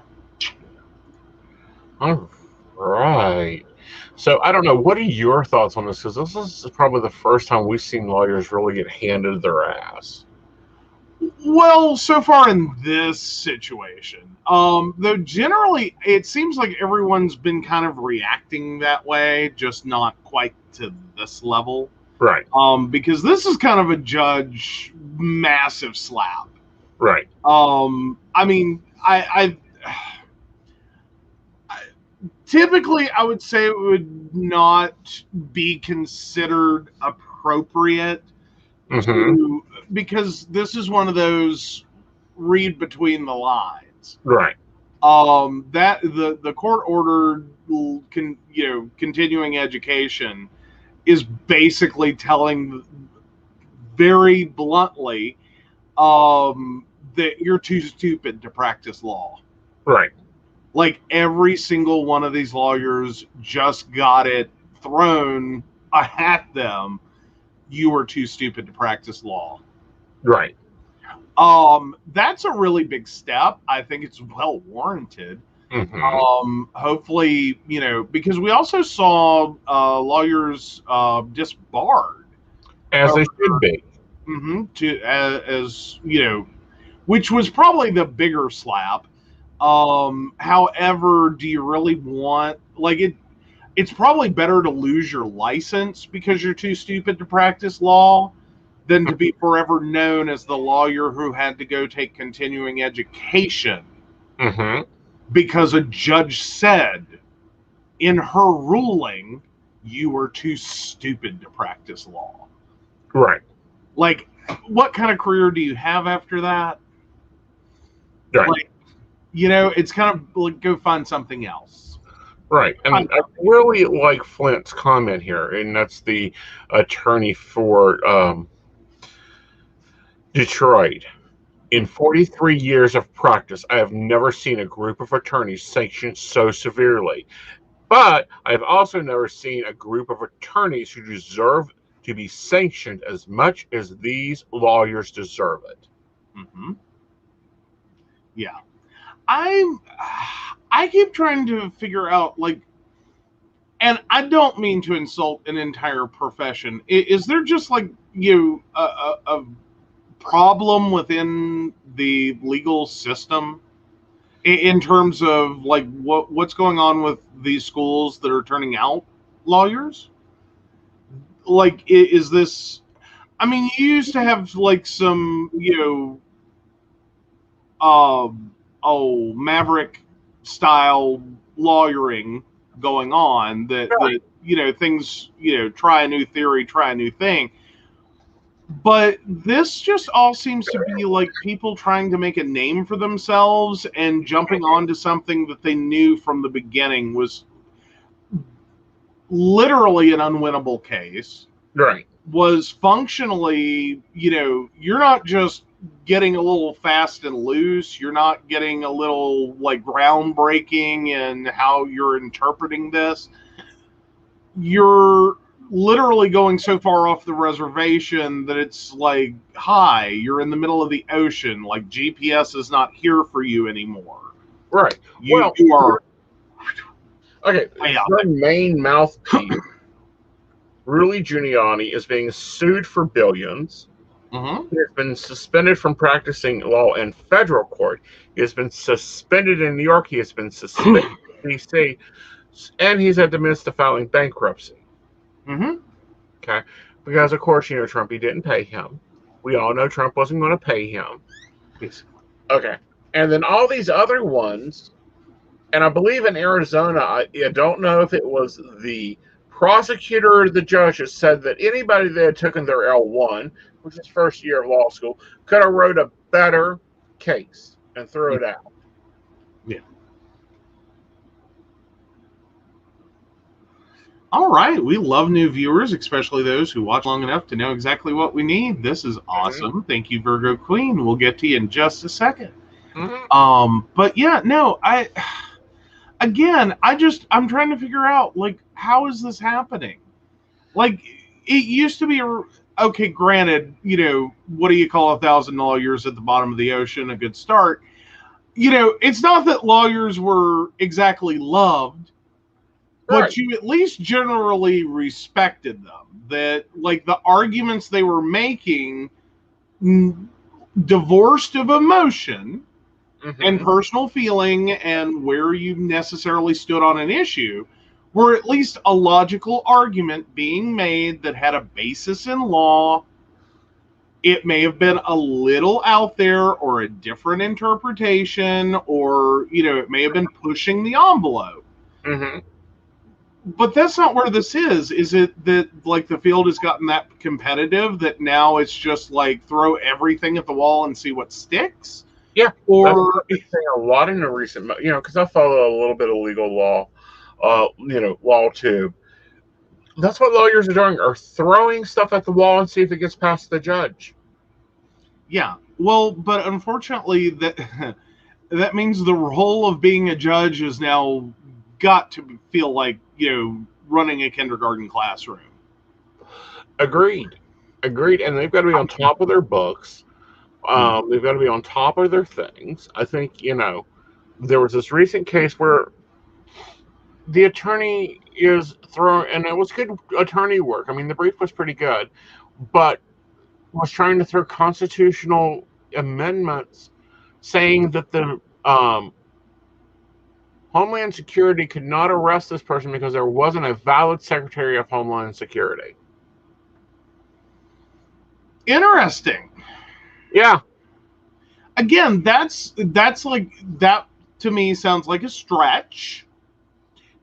All right. So I don't know. What are your thoughts on this? Because this is probably the first time we've seen lawyers really get handed their ass. Well, so far in this situation, though generally it seems like everyone's been kind of reacting that way, just not quite to this level. Right. Because this is kind of a judge massive slap. Right. I mean, I typically I would say it would not be considered appropriate. Mm-hmm. Because this is one of those read between the lines. Right. That the court ordered continuing education is basically telling very bluntly that you're too stupid to practice law. Right. Like every single one of these lawyers just got it thrown at them. You are too stupid to practice law. Right. That's a really big step. I think it's well warranted. Mm-hmm. Hopefully, because we also saw lawyers disbarred, as they should be. Mm-hmm, as which was probably the bigger slap. However, do you really want it? It's probably better to lose your license because you're too stupid to practice law than to be forever known as the lawyer who had to go take continuing education because a judge said in her ruling you were too stupid to practice law. Right. Like, what kind of career do you have after that? Right. It's kind of like, go find something else. Right, and I really like Flint's comment here, and that's the attorney for Detroit. In 43 years of practice, I have never seen a group of attorneys sanctioned so severely. But I've also never seen a group of attorneys who deserve to be sanctioned as much as these lawyers deserve it. Mm-hmm. Yeah. I keep trying to figure out, like, and I don't mean to insult an entire profession. Is there just like a problem within the legal system in terms of like what's going on with these schools that are turning out lawyers? Like, is this? I mean, you used to have like some maverick style lawyering going on that things try a new theory, try a new thing. But this just all seems to be like people trying to make a name for themselves and jumping onto something that they knew from the beginning was literally an unwinnable case. Right. Was functionally, you're not just getting a little fast and loose. You're not getting a little like groundbreaking in how you're interpreting this. You're literally going so far off the reservation that it's like, hi, you're in the middle of the ocean. Like GPS is not here for you anymore. Right. You are. Okay. The main mouthpiece, Rudy Giuliani, is being sued for billions. Mm-hmm. He has been suspended from practicing law in federal court. He has been suspended in New York. He has been suspended in D.C. And he's had to miss the filing bankruptcy. Mm-hmm. Okay. Because, of course, Trumpy didn't pay him. We all know Trump wasn't going to pay him. Okay. And then all these other ones, and I believe in Arizona, I don't know if it was the prosecutor or the judge that said that anybody that had taken their L1, which is first year of law school, could have wrote a better case and threw it out. Yeah. All right. We love new viewers, especially those who watch long enough to know exactly what we need. This is awesome. Mm-hmm. Thank you, Virgo Queen. We'll get to you in just a second. Mm-hmm. But yeah, no, I'm trying to figure out, like, how is this happening? Like, it used to be, okay, granted, what do you call 1,000 lawyers at the bottom of the ocean? A good start. It's not that lawyers were exactly loved, but you at least generally respected them. That, like, the arguments they were making, divorced of emotion, mm-hmm. and personal feeling and where you necessarily stood on an issue, were at least a logical argument being made that had a basis in law. It may have been a little out there or a different interpretation, or, it may have been pushing the envelope. Mm-hmm. But that's not where this is. Is it that, like, the field has gotten that competitive that now it's just like throw everything at the wall and see what sticks? Yeah, or that's saying a lot in the recent, because I follow a little bit of legal law, law too. That's what lawyers are doing, are throwing stuff at the wall and see if it gets past the judge. Yeah, well, but unfortunately, that means the role of being a judge is now got to feel like, running a kindergarten classroom. Agreed, and they've got to be on top of their books. They've got to be on top of their things. I think, there was this recent case where the attorney is throwing, and it was good attorney work. I mean, the brief was pretty good, but was trying to throw constitutional amendments saying that the Homeland Security could not arrest this person because there wasn't a valid Secretary of Homeland Security. Interesting. Yeah. Again, that's like, that to me sounds like a stretch.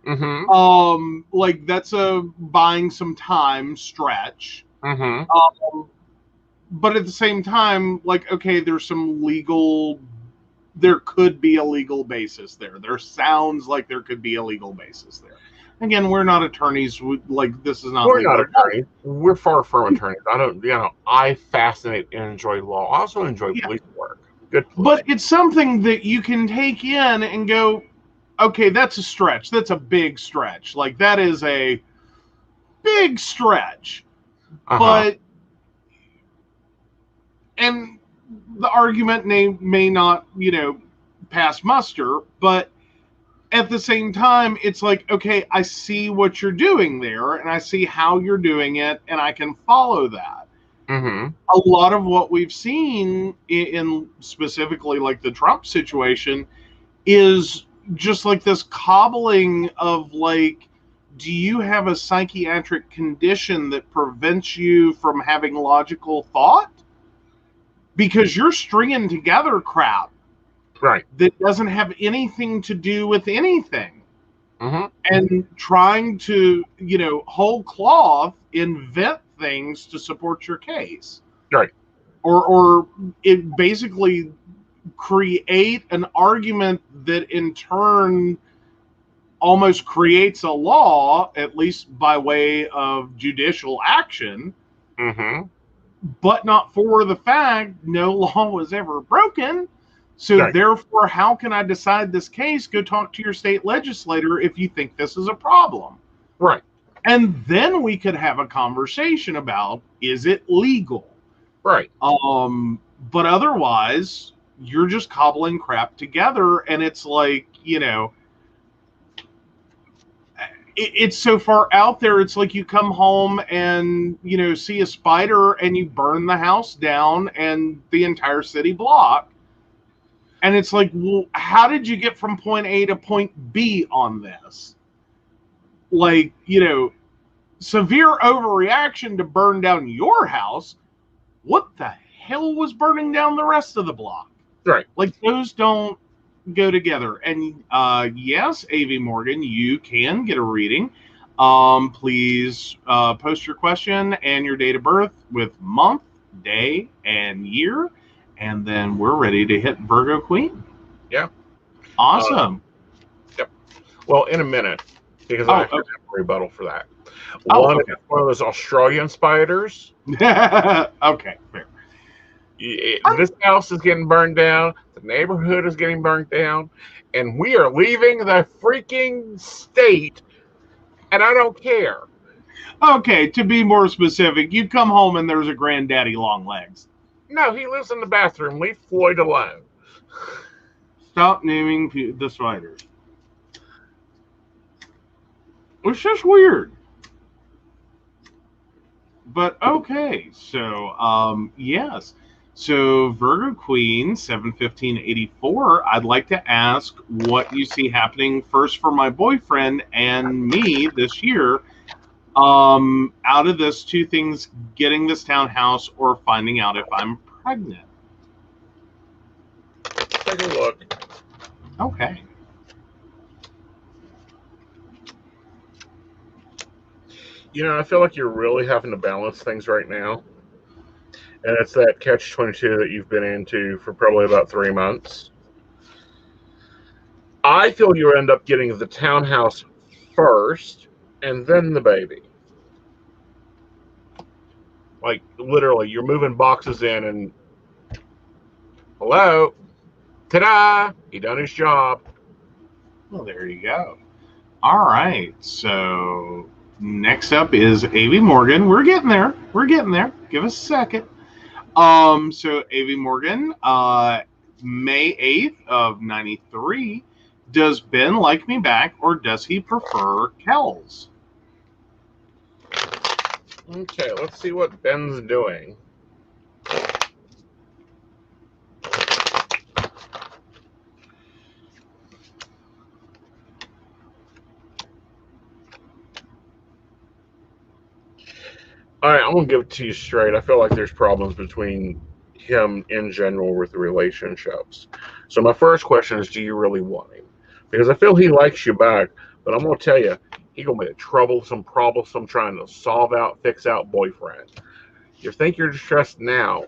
Mm-hmm. Like, that's a buying some time stretch. Mm-hmm. But at the same time, like, okay, there's some legal there could be a legal basis there. There sounds like there could be a legal basis there. Again, we're not attorneys. Like, this is not We're legal not advice. attorneys. We're far from attorneys. I don't, I fascinate and enjoy law. I also enjoy police work. Good police. But it's something that you can take in and go, okay, that's a stretch. That's a big stretch. Like, that is a big stretch. But, and the argument may not, pass muster, but at the same time, it's like, okay, I see what you're doing there, and I see how you're doing it, and I can follow that. A lot of what we've seen in specifically like the Trump situation is just like this cobbling of like, do you have a psychiatric condition that prevents you from having logical thought? Because you're stringing together crap that doesn't have anything to do with anything. And trying to, whole cloth invent things to support your case. Or it basically create an argument that in turn almost creates a law, at least by way of judicial action, but not for the fact no law was ever broken. So therefore, how can I decide this case? Go talk to your state legislator if you think this is a problem. And then we could have a conversation about, is it legal? But otherwise, you're just cobbling crap together, and it's like, it's so far out there. It's like you come home and, see a spider and you burn the house down and the entire city block. And it's like, well, how did you get from point A to point B on this? Like, severe overreaction to burn down your house. What the hell was burning down the rest of the block? Like, those don't go together. And yes, AV Morgan, you can get a reading. Please post your question and your date of birth with month, day, and year. And then we're ready to hit Virgo Queen. Awesome. Well, in a minute, because I have a rebuttal for that. One of those Australian spiders. Okay, fair. This house is getting burned down. The neighborhood is getting burned down. And we are leaving the freaking state. And I don't care. Okay, to be more specific, you come home and there's a granddaddy long legs. No, he lives in the bathroom. Leave Floyd alone. Stop naming the spiders. It's just weird. But okay, so yes. So Virgo Queen 71584, I'd like to ask what you see happening first for my boyfriend and me this year. Out of this, two things: getting this townhouse or finding out if I'm pregnant. Take a look. Okay. I feel like you're really having to balance things right now. And it's that catch-22 that you've been into for probably about 3 months. I feel you end up getting the townhouse first and then the baby. Like, literally, you're moving boxes in and, hello, ta-da, he done his job. Well, there you go. All right, so next up is AV Morgan. We're getting there. Give us a second. So AV Morgan, May 8th of 93. Does Ben like me back, or does he prefer Kells? Okay, let's see what Ben's doing. All right, I'm going to give it to you straight. I feel like there's problems between him in general with the relationships. So my first question is, do you really want him? Because I feel he likes you back, but I'm going to tell you, he's going to be a troublesome, trying to fix out boyfriend. You think you're distressed now,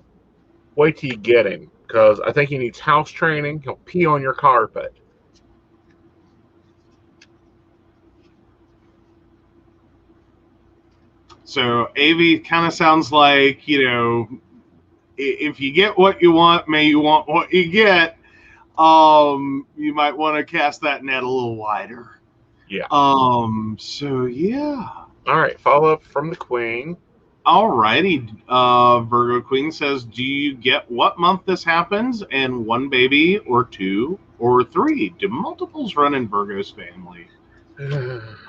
wait till you get him. because I think he needs house training. He'll pee on your carpet. So Avi kind of sounds like, you know, if you get what you want, may you want what you get. You might want to cast that net a little wider. Yeah. So yeah. All right. Follow up from the Queen. Alrighty. Virgo Queen says, do you get what month this happens? And one baby or two or three? Do multiples run in Virgo's family?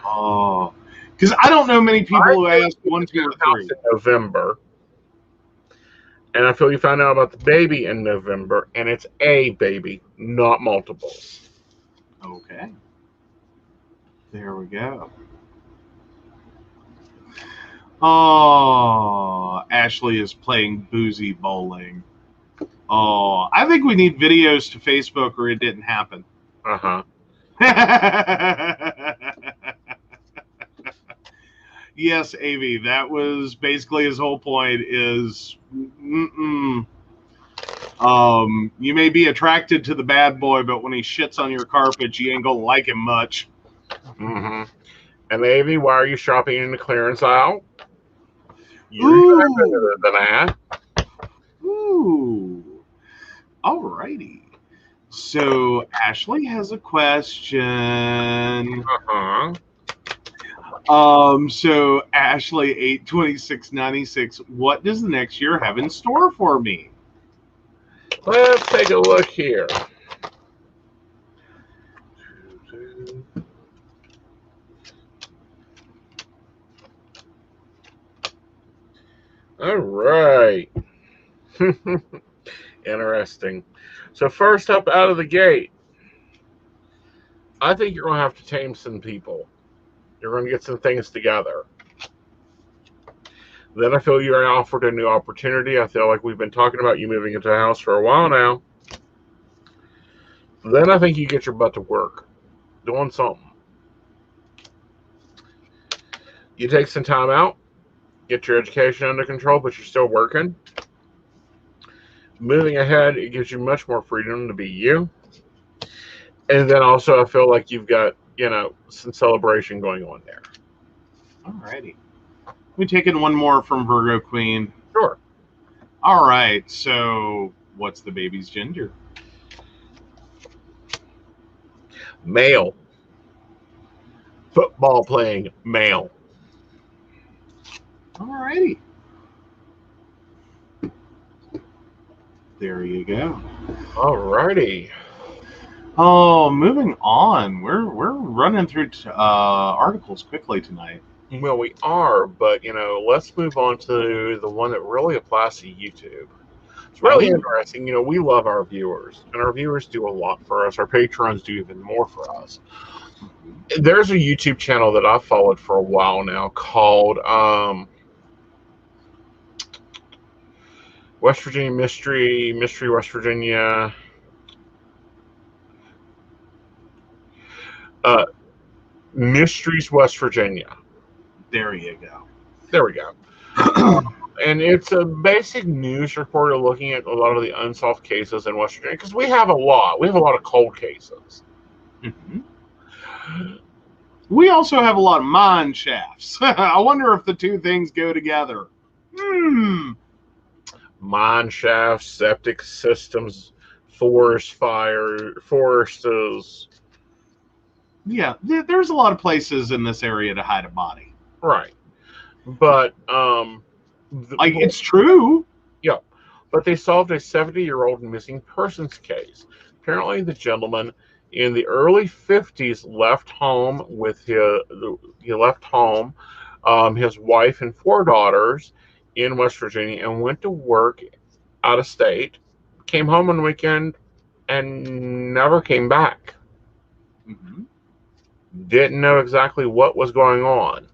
Oh, because I don't know many people who ask 1, 2, or 3. In November. And I feel you found out about the baby in November, and it's a baby, not multiples. Okay. There we go. Oh, Ashley is playing boozy bowling. Oh, I think we need videos to Facebook or it didn't happen. Uh-huh. Yes, Avi, that was basically his whole point is, you may be attracted to the bad boy, but when he shits on your carpet, you ain't gonna like him much. Mm-hmm. And Avi, why are you shopping in the clearance aisle? Ooh. Better than that. Ooh. Alrighty. So Ashley has a question. Uh-huh. So Ashley 82696, what does the next year have in store for me? Let's take a look here. All right. Interesting. So first up out of the gate, I think you're going to have to tame some people. You're going to get some things together. Then I feel you're offered a new opportunity. I feel like we've been talking about you moving into a house for a while now. Then I think you get your butt to work, doing something. You take some time out, get your education under control, but you're still working. Moving ahead, it gives you much more freedom to be you. And then also I feel like you've got, some celebration going on there. Alrighty. We taking one more from Virgo Queen. Sure. All right. So, what's the baby's gender? Male. Football playing male. Alrighty. There you go. Alrighty. Oh, moving on. We're running through articles quickly tonight. Well, we are, but let's move on to the one that really applies to YouTube. It's really interesting. We love our viewers, and our viewers do a lot for us. Our patrons do even more for us. There's a YouTube channel that I've followed for a while now called West Virginia Mystery West Virginia. Mysteries West Virginia. There you go. There we go. And it's a basic news reporter looking at a lot of the unsolved cases in West Virginia, because we have a lot. We have a lot of cold cases. Mm-hmm. We also have a lot of mine shafts. I wonder if the two things go together. Mine shafts, septic systems, forest fire, forests. Yeah, there's a lot of places in this area to hide a body. Right. But it's true. Yeah. But they solved a 70-year-old missing persons case. Apparently the gentleman in the early 50s left home with his wife and 4 daughters in West Virginia and went to work out of state, came home on the weekend and never came back. Mm-hmm. Didn't know exactly what was going on.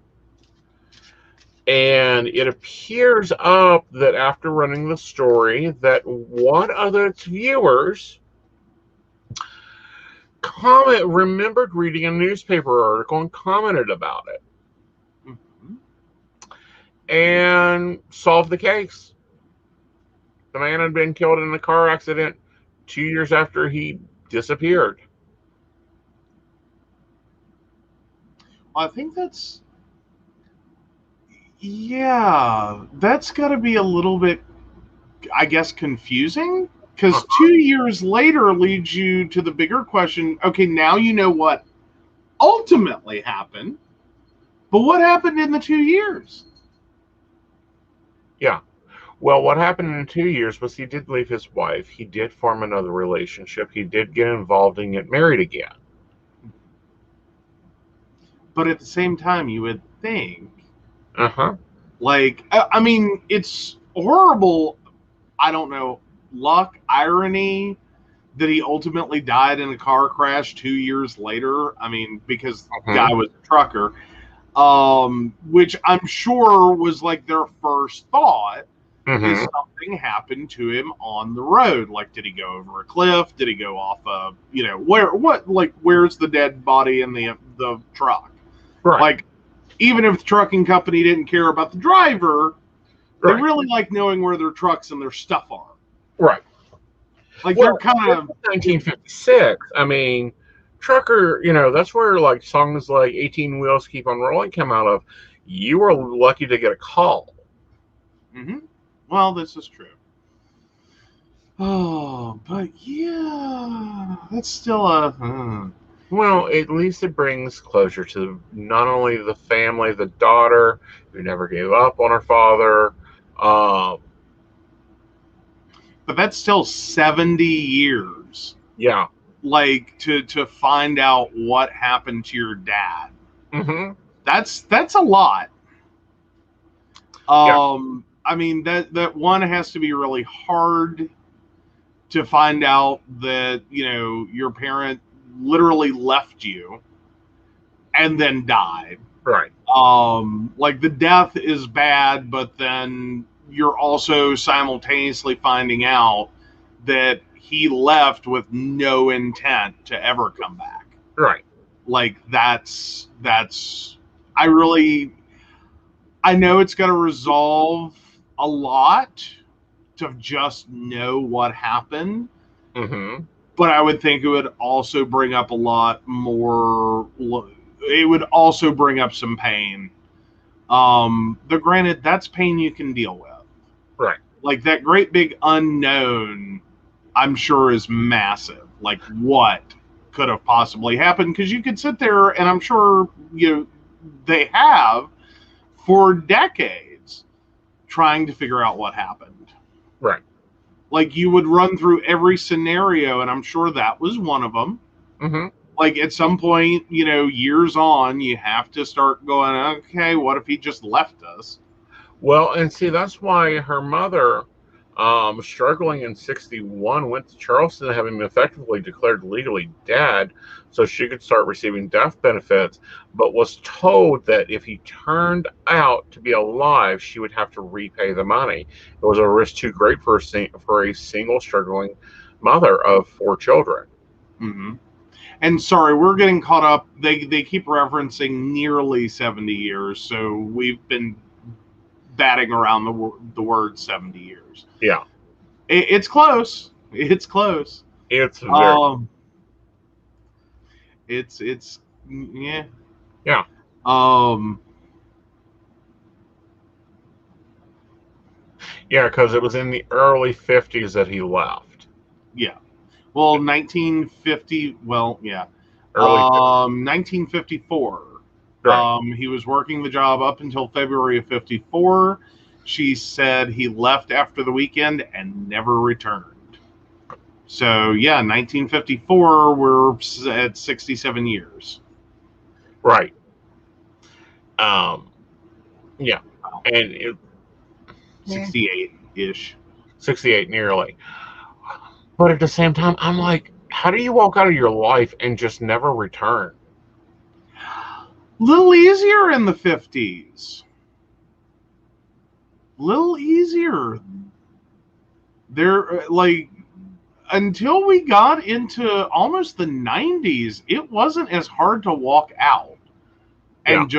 And it appears up that after running the story, that one of its viewers remembered reading a newspaper article and commented about it. Mm-hmm. And solved the case. The man had been killed in a car accident 2 years after he disappeared. I think that's got to be a little bit, I guess, confusing, because 2 years later leads you to the bigger question. Okay, now you know what ultimately happened, but what happened in the 2 years? Yeah. Well, what happened in 2 years was he did leave his wife. He did form another relationship. He did get involved and get married again. But at the same time, you would think, Uh-huh. like, I mean, it's horrible. I don't know, luck, irony that he ultimately died in a car crash 2 years later. I mean, because the guy was a trucker, which I'm sure was like their first thought. Is something happened to him on the road? Like, did he go over a cliff? Did he go off a, where's the dead body in the truck? Right. Like, even if the trucking company didn't care about the driver, they really like knowing where their trucks and their stuff are. Right. Like, they're kind of 1956. I mean, trucker, that's where like songs like 18 Wheels Keep on Rolling come out of. You were lucky to get a call. Mm-hmm. Well, this is true. Oh, but yeah, that's still a. Well, at least it brings closure to not only the family, the daughter who never gave up on her father. But that's still 70 years. Yeah. Like, to find out what happened to your dad. Mm-hmm. That's a lot. I mean, that one has to be really hard to find out that, your parent literally left you and then died. Right. Like, the death is bad, but then you're also simultaneously finding out that he left with no intent to ever come back. Right. Like, that's I know it's got to resolve a lot to just know what happened. Mm-hmm. But I would think it would also bring up a lot more. It would also bring up some pain. Granted, that's pain you can deal with. Right. Like, that great big unknown, I'm sure, is massive. Like, what could have possibly happened? Because you could sit there, and I'm sure they have for decades trying to figure out what happened. Right. Like, you would run through every scenario, and I'm sure that was one of them. Mm-hmm. Like, at some point, years on, you have to start going, okay, what if he just left us? Well, and see, that's why her mother, struggling in 1961, went to Charleston, having been effectively declared legally dead, so she could start receiving death benefits, but was told that if he turned out to be alive, she would have to repay the money. It was a risk too great for a single struggling mother of 4 children. Mm-hmm. And sorry, we're getting caught up. They keep referencing nearly 70 years, so we've been batting around the word 70 years. Yeah. It's close. It's close. It's very... It's yeah. Yeah. Yeah, because it was in the early 50s that he left. Yeah. Well, 1950. Well, yeah. Early 1954. Right. He was working the job up until February of 54. She said he left after the weekend and never returned. So, yeah, 1954, we're at 67 years. Right. Yeah. And 68-ish. 68 nearly. But at the same time, I'm like, how do you walk out of your life and just never return? Little easier in the 50s. Little easier. There, like, until we got into almost the 90s, it wasn't as hard to walk out and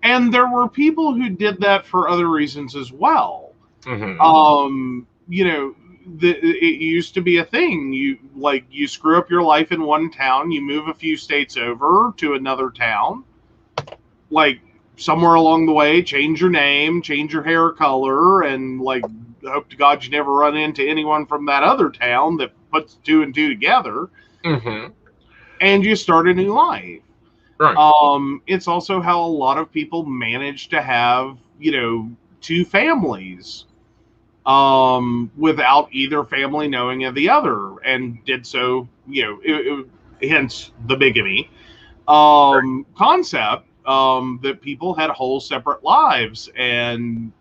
and there were people who did that for other reasons as well. Mm-hmm. it used to be a thing. You screw up your life in one town, you move a few states over to another town, like somewhere along the way, change your name, change your hair color, and like hope to God you never run into anyone from that other town that puts two and two together, Mm-hmm. and you start a new life. Right. It's also how a lot of people manage to have, two families, without either family knowing of the other, and did so, hence the bigamy concept, that people had whole separate lives, and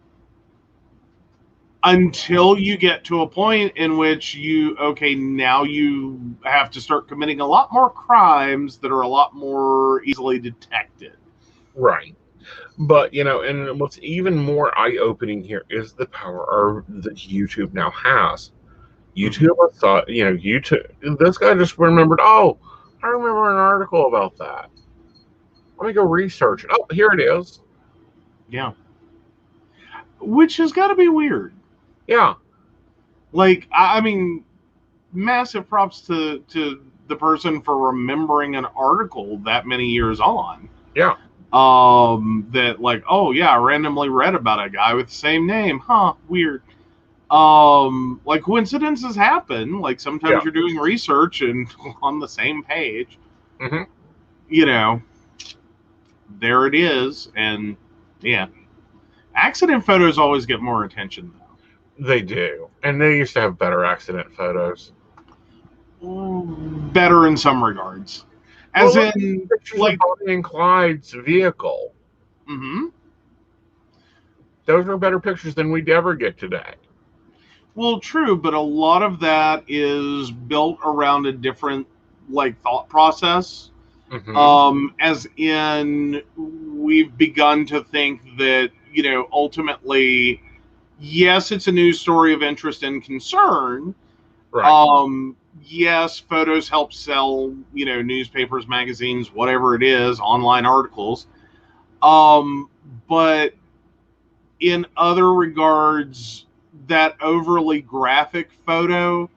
until you get to a point in which now you have to start committing a lot more crimes that are a lot more easily detected. Right. But, and what's even more eye-opening here is the power that YouTube now has. YouTube thought, YouTube, this guy just remembered, oh, I remember an article about that. Let me go research it. Oh, here it is. Yeah. Which has got to be weird. Yeah. Like, I mean, massive props to the person for remembering an article that many years on. Yeah. That like, oh yeah, I randomly read about a guy with the same name. Huh, weird. Like coincidences happen. Like sometimes you're doing research and on the same page, Mm-hmm. There it is. And yeah, accident photos always get more attention though. They do. And they used to have better accident photos. Better in some regards. As in, like, Bonnie and Clyde's vehicle. Mm-hmm. Those are better pictures than we'd ever get today. Well, true, but a lot of that is built around a different, like, thought process. Mm-hmm. As in, we've begun to think that, ultimately, yes, it's a news story of interest and concern. Right. Yes, photos help sell, newspapers, magazines, whatever it is, online articles. But in other regards, that overly graphic photo,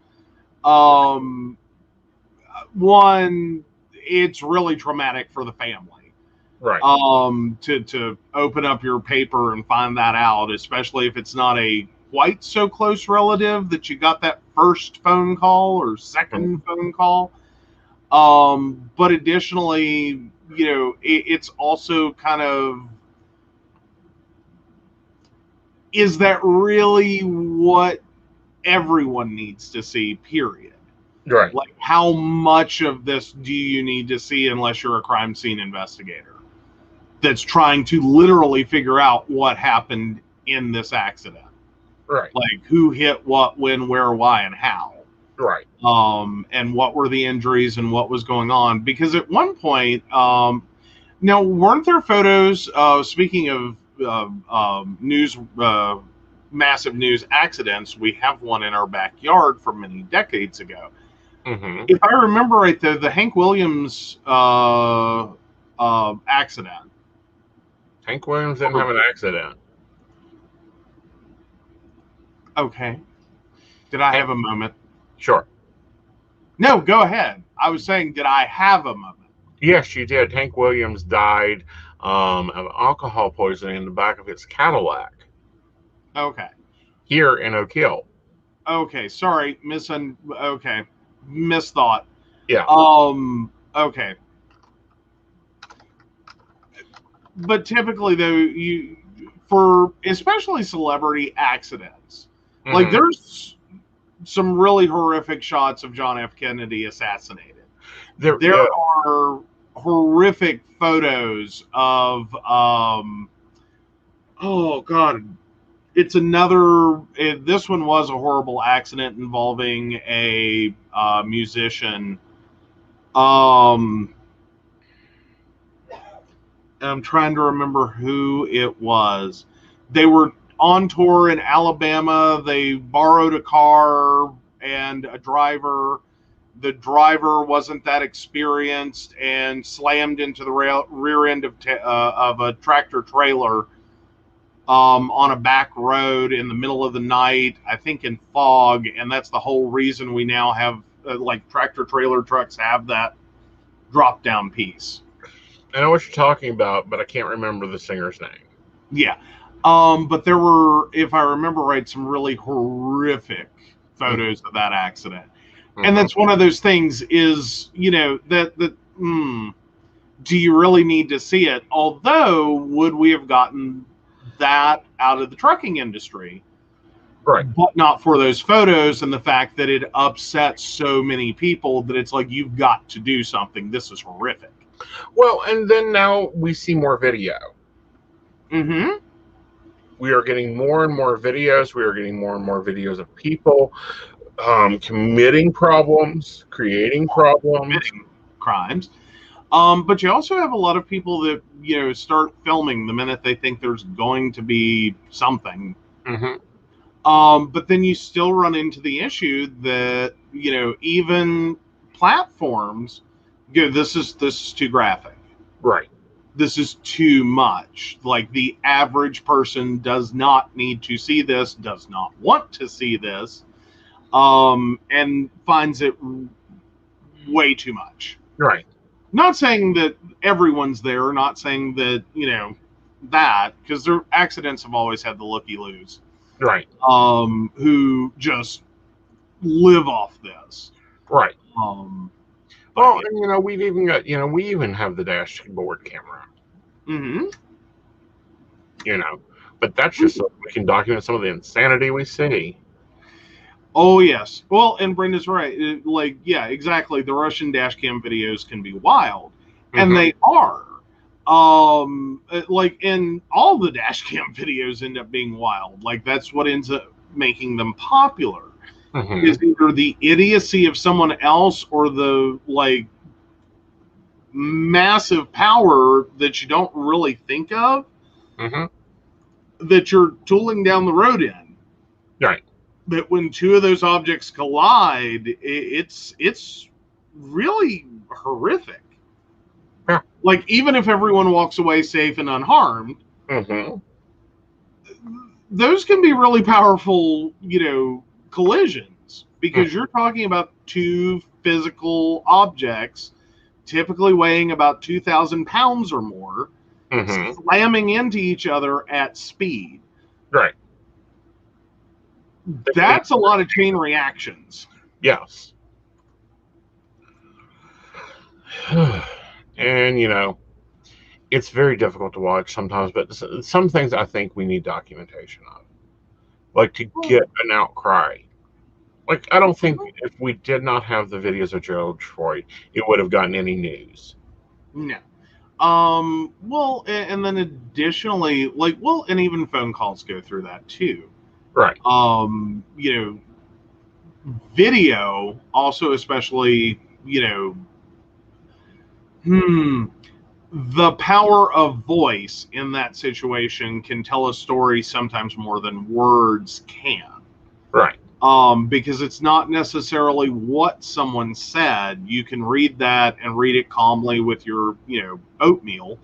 one, it's really traumatic for the family. Right. To open up your paper and find that out, especially if it's not a quite so close relative that you got that first phone call or second phone call. But additionally, it's also kind of, is that really what everyone needs to see, period? Right. Like, how much of this do you need to see unless you're a crime scene investigator that's trying to literally figure out what happened in this accident? Right. Like, who hit what, when, where, why, and how? Right. And what were the injuries and what was going on? Because at one point, now, weren't there photos, speaking of news, massive news accidents, we have one in our backyard from many decades ago. Mm-hmm. If I remember right, the Hank Williams accident. Hank Williams didn't have an accident. Okay. Did I have a moment? Sure. No, go ahead. I was saying, did I have a moment? Yes, you did. Hank Williams died of alcohol poisoning in the back of his Cadillac. Okay. Here in Oak Hill. Okay, sorry, misthought. Yeah. Okay. But typically, though, for especially celebrity accidents, Mm-hmm. like there's some really horrific shots of John F. Kennedy assassinated. There are horrific photos of, oh God, it's another. This one was a horrible accident involving a musician. I'm trying to remember who it was. They were on tour in Alabama. They borrowed a car and a driver. The driver wasn't that experienced and slammed into the rear end of a tractor trailer. on a back road in the middle of the night, I think in fog, and that's the whole reason we now have like tractor trailer trucks have that drop down piece. I know what you're talking about, but I can't remember the singer's name. Yeah. But there were, if I remember right, some really horrific photos of that accident. And that's one of those things is, you know, do you really need to see it? Although, would we have gotten that out of the trucking industry? Right. But not for those photos and the fact that it upsets so many people that it's like, you've got to do something. This is horrific. Well, and then now we see more video. Mm-hmm. We are getting more and more videos. We are getting more and more videos of people committing problems, creating problems. Committing crimes. But you also have a lot of people that, you know, start filming the minute they think there's going to be something. But then you still run into the issue that, you know, even platforms go, this is too graphic. Right. This is too much. Like, the average person does not need to see this, does not want to see this, and finds it way too much. Right. Not saying that everyone's there, not saying that, you know, that, because their accidents have always had the looky-loos. Right. Who just live off this. Right. Well, and, you know, we've even got, you know, we even have the dashboard camera. Mm-hmm. You know, but that's just so we can document some of the insanity we see. Oh, yes. Well, and Brenda's right. Like, yeah, exactly. The Russian dash cam videos can be wild, and they are. Like, and all the dash cam videos end up being wild. Like, that's what ends up making them popular. Is either the idiocy of someone else or the, like, massive power that you don't really think of that you're tooling down the road in. Right. That when two of those objects collide, it's really horrific. Yeah. Like, even if everyone walks away safe and unharmed, those can be really powerful, you know, collisions, because you're talking about two physical objects, typically weighing about 2,000 pounds or more, slamming into each other at speed. Right. That's a lot of chain reactions. Yes. And, you know, it's very difficult to watch sometimes, but some things I think we need documentation of. Like, to get an outcry. Like, I don't think if we did not have the videos of George Floyd, it would have gotten any news. No. Well, and then additionally, like, well, and even phone calls go through that too. Right. You know, video also, especially, you know, the power of voice in that situation can tell a story sometimes more than words can. Right. Because it's not necessarily what someone said. You can read that and read it calmly with your, you know, oatmeal,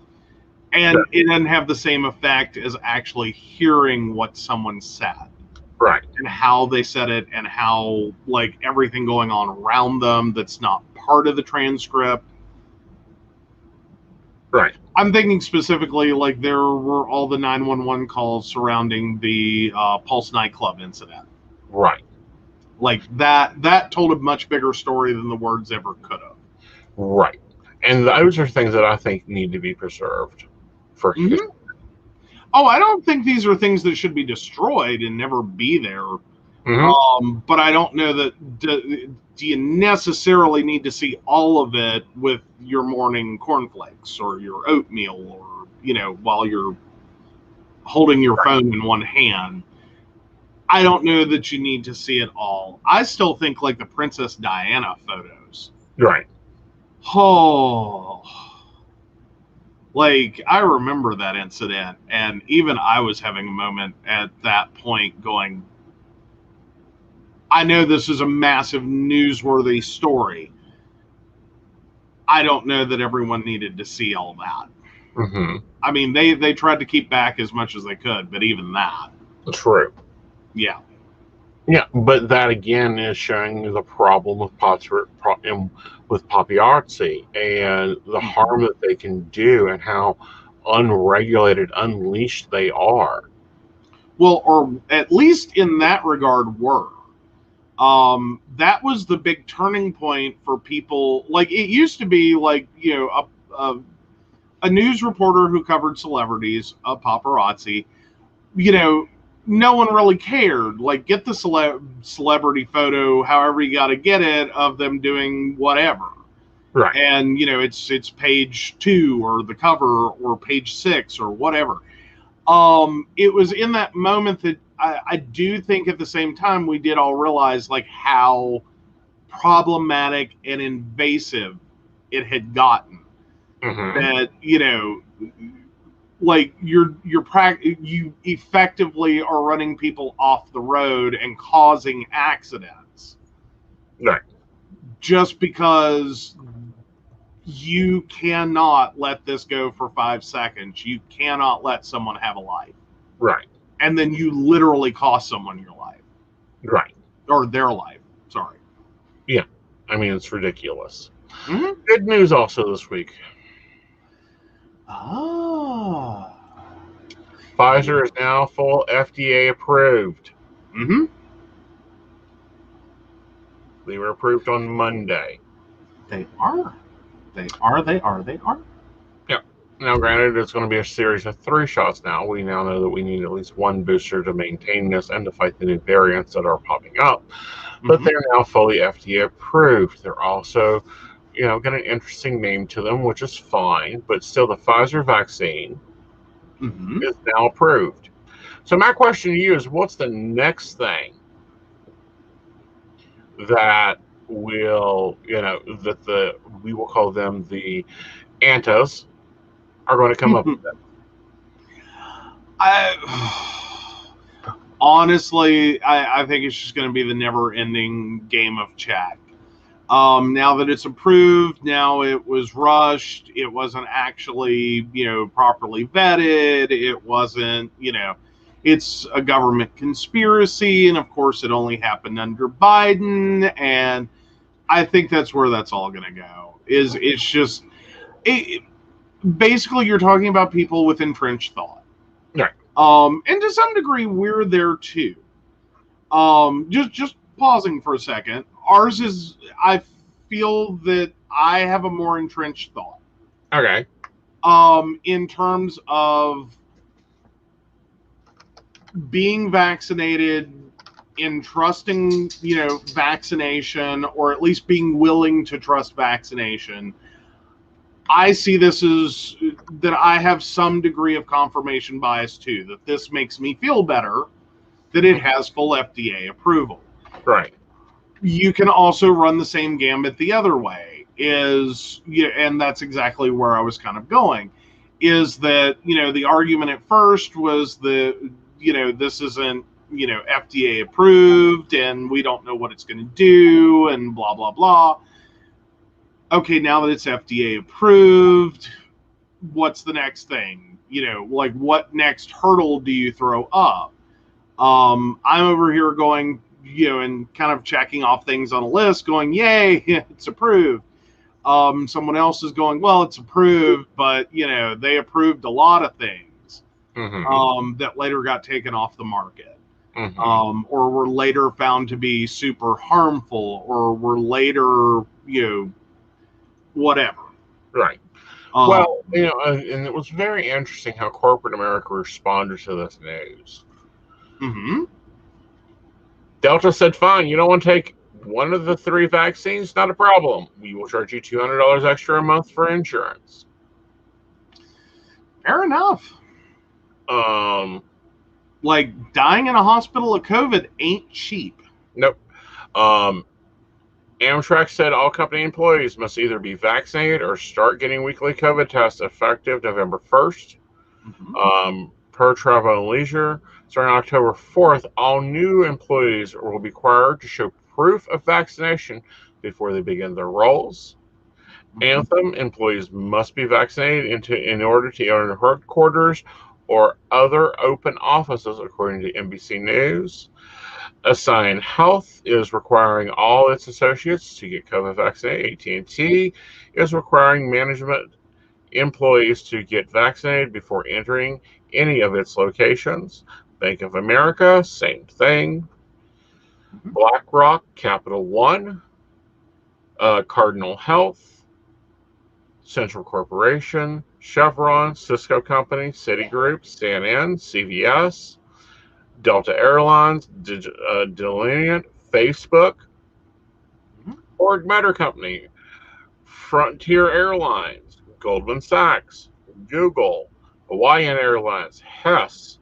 and it doesn't have the same effect as actually hearing what someone said. Right. And how they said it, and how, like, everything going on around them that's not part of the transcript. Right. I'm thinking specifically, like, there were all the 911 calls surrounding the Pulse nightclub incident. Right. Like, that told a much bigger story than the words ever could have. Right. And those are things that I think need to be preserved for history. Oh, I don't think these are things that should be destroyed and never be there. But I don't know that, do you necessarily need to see all of it with your morning cornflakes or your oatmeal, or, you know, while you're holding your phone in one hand? I don't know that you need to see it all. I still think, like, the Princess Diana photos. Right. Oh, like, I remember that incident, and even I was having a moment at that point going, I know this is a massive newsworthy story. I don't know that everyone needed to see all that. Mm-hmm. I mean, they tried to keep back as much as they could, but even that. True. Yeah. Yeah, but that again is showing the problem with with paparazzi and the harm that they can do and how unregulated, unleashed they are. Well, or at least in that regard, were. That was the big turning point for people. Like, it used to be like, a news reporter who covered celebrities, a paparazzi, no one really cared. Like, get the celebrity photo, however you got to get it, of them doing whatever. Right. And, it's page 2 or the cover or page 6 or whatever. It was in that moment that I do think at the same time we did all realize like how problematic and invasive it had gotten. Mm-hmm. That like you effectively are running people off the road and causing accidents Right. just because you cannot let this go for 5 seconds. You cannot let someone have a life. Right. And then you literally cost someone your life. Right. Or their life. Sorry. Yeah. I mean, it's ridiculous. Mm-hmm. Good news also this week. Ah. Pfizer is now full FDA approved. Mm-hmm. They were approved on Monday. They are. They are. Yep. Now, granted, it's going to be a series of 3 shots now. We now know that we need at least 1 booster to maintain this and to fight the new variants that are popping up. But they're now fully FDA approved. They're also, got an interesting name to them, which is fine. But still, the Pfizer vaccine is now approved. So my question to you is, what's the next thing that will, we will call them the Antos are going to come up with them? Honestly, I think it's just going to be the never-ending game of chat. Now that it's approved, now it was rushed. It wasn't actually, properly vetted. It wasn't, it's a government conspiracy. And of course, it only happened under Biden. And I think that's where that's all going to go. It's just, basically, you're talking about people with entrenched thought. Right. And to some degree, we're there too. Just pausing for a second. Ours is, I feel that I have a more entrenched thought. Okay. In terms of being vaccinated, in trusting, vaccination, or at least being willing to trust vaccination, I see this as that I have some degree of confirmation bias too, that this makes me feel better that it has full FDA approval. Right. You can also run the same gambit the other way, and that's exactly where I was kind of going, is that, the argument at first was that, this isn't, FDA approved and we don't know what it's going to do and blah, blah, blah. Okay, now that it's FDA approved, what's the next thing? Like, what next hurdle do you throw up? I'm over here going, and kind of checking off things on a list, going, yay, it's approved. Someone else is going, well, it's approved, but, they approved a lot of things that later got taken off the market, or were later found to be super harmful, or were later, whatever. Right. Well, and it was very interesting how corporate America responded to this news. Delta said, fine, you don't want to take one of the 3 vaccines? Not a problem. We will charge you $200 extra a month for insurance. Fair enough. Like, dying in a hospital of COVID ain't cheap. Nope. Amtrak said all company employees must either be vaccinated or start getting weekly COVID tests effective November 1st. Per Travel and Leisure, starting October 4th, all new employees will be required to show proof of vaccination before they begin their roles. Anthem employees must be vaccinated in order to enter headquarters or other open offices, according to NBC News. Assign Health is requiring all its associates to get COVID vaccinated. AT&T is requiring management employees to get vaccinated before entering any of its locations. Bank of America, same thing. BlackRock, Capital One, Cardinal Health, Central Corporation, Chevron, Cisco Company, Citigroup, CNN, CVS, Delta Airlines, Delineant, Facebook, Ford Motor Company, Frontier Airlines, Goldman Sachs, Google, Hawaiian Airlines, Hess,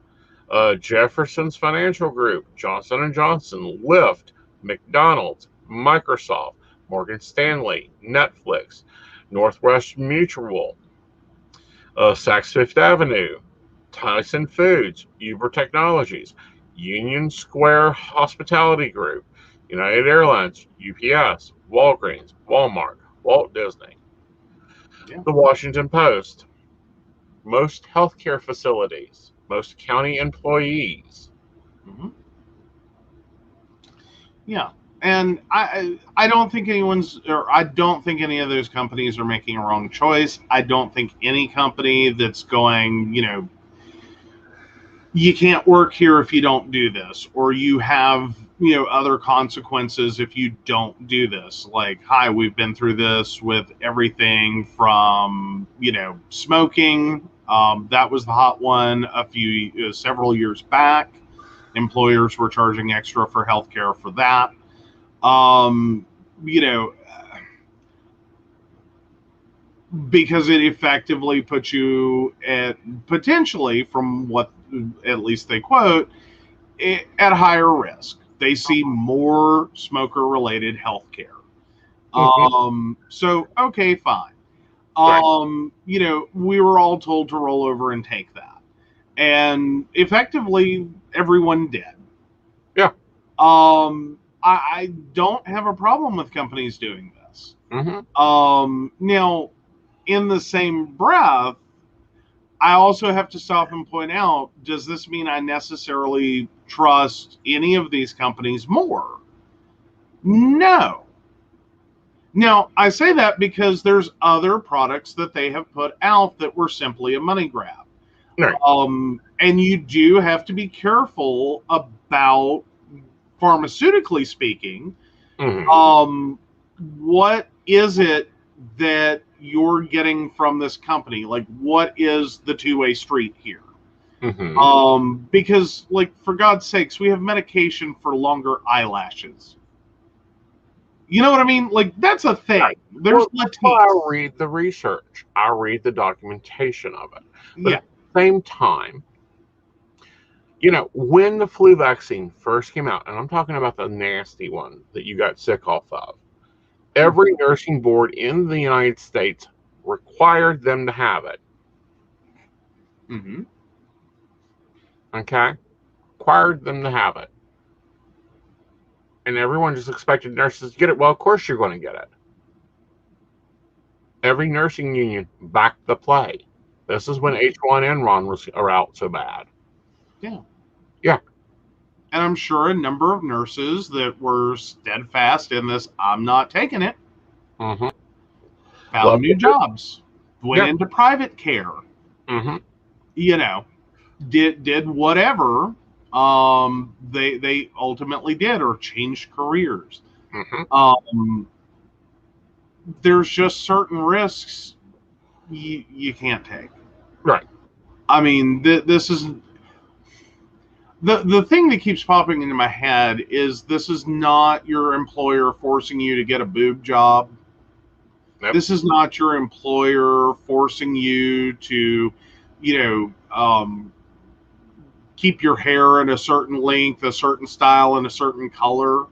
Jefferson's Financial Group, Johnson & Johnson, Lyft, McDonald's, Microsoft, Morgan Stanley, Netflix, Northwest Mutual, Saks Fifth Avenue, Tyson Foods, Uber Technologies, Union Square Hospitality Group, United Airlines, UPS, Walgreens, Walmart, Walt Disney, The Washington Post, most healthcare facilities, most county employees. Yeah. And I don't think I don't think any of those companies are making a wrong choice. I don't think any company that's going, you can't work here if you don't do this, or you have, other consequences if you don't do this. Like, hi, we've been through this with everything from, smoking. That was the hot one several years back. Employers were charging extra for healthcare for that. Because it effectively puts you at potentially, from what at least they quote, at higher risk. They see more smoker-related health care. So, okay, fine. We were all told to roll over and take that. And effectively, everyone did. Yeah. I don't have a problem with companies doing this. Now, in the same breath, I also have to stop and point out, does this mean I necessarily trust any of these companies more? No. Now, I say that because there's other products that they have put out that were simply a money grab. Right. And you do have to be careful about, pharmaceutically speaking, what is it that you're getting from this company? Like, what is the two-way street here? Because, for God's sakes, we have medication for longer eyelashes. You know what I mean? That's a thing. Right. There's I read the research. I read the documentation of it. But at the same time, when the flu vaccine first came out, and I'm talking about the nasty one that you got sick off of, every nursing board in the United States required them to have it. Okay? Required them to have it. And everyone just expected nurses to get it. Well, of course you're going to get it. Every nursing union backed the play. This is when H1N1 was out so bad. Yeah. And I'm sure a number of nurses that were steadfast in this, I'm not taking it, found new jobs, went into private care, did whatever they ultimately did, or changed careers. There's just certain risks you can't take. Right. I mean, this is the thing that keeps popping into my head is, this is not your employer forcing you to get a boob job. This is not your employer forcing you to, keep your hair in a certain length, a certain style, and a certain color.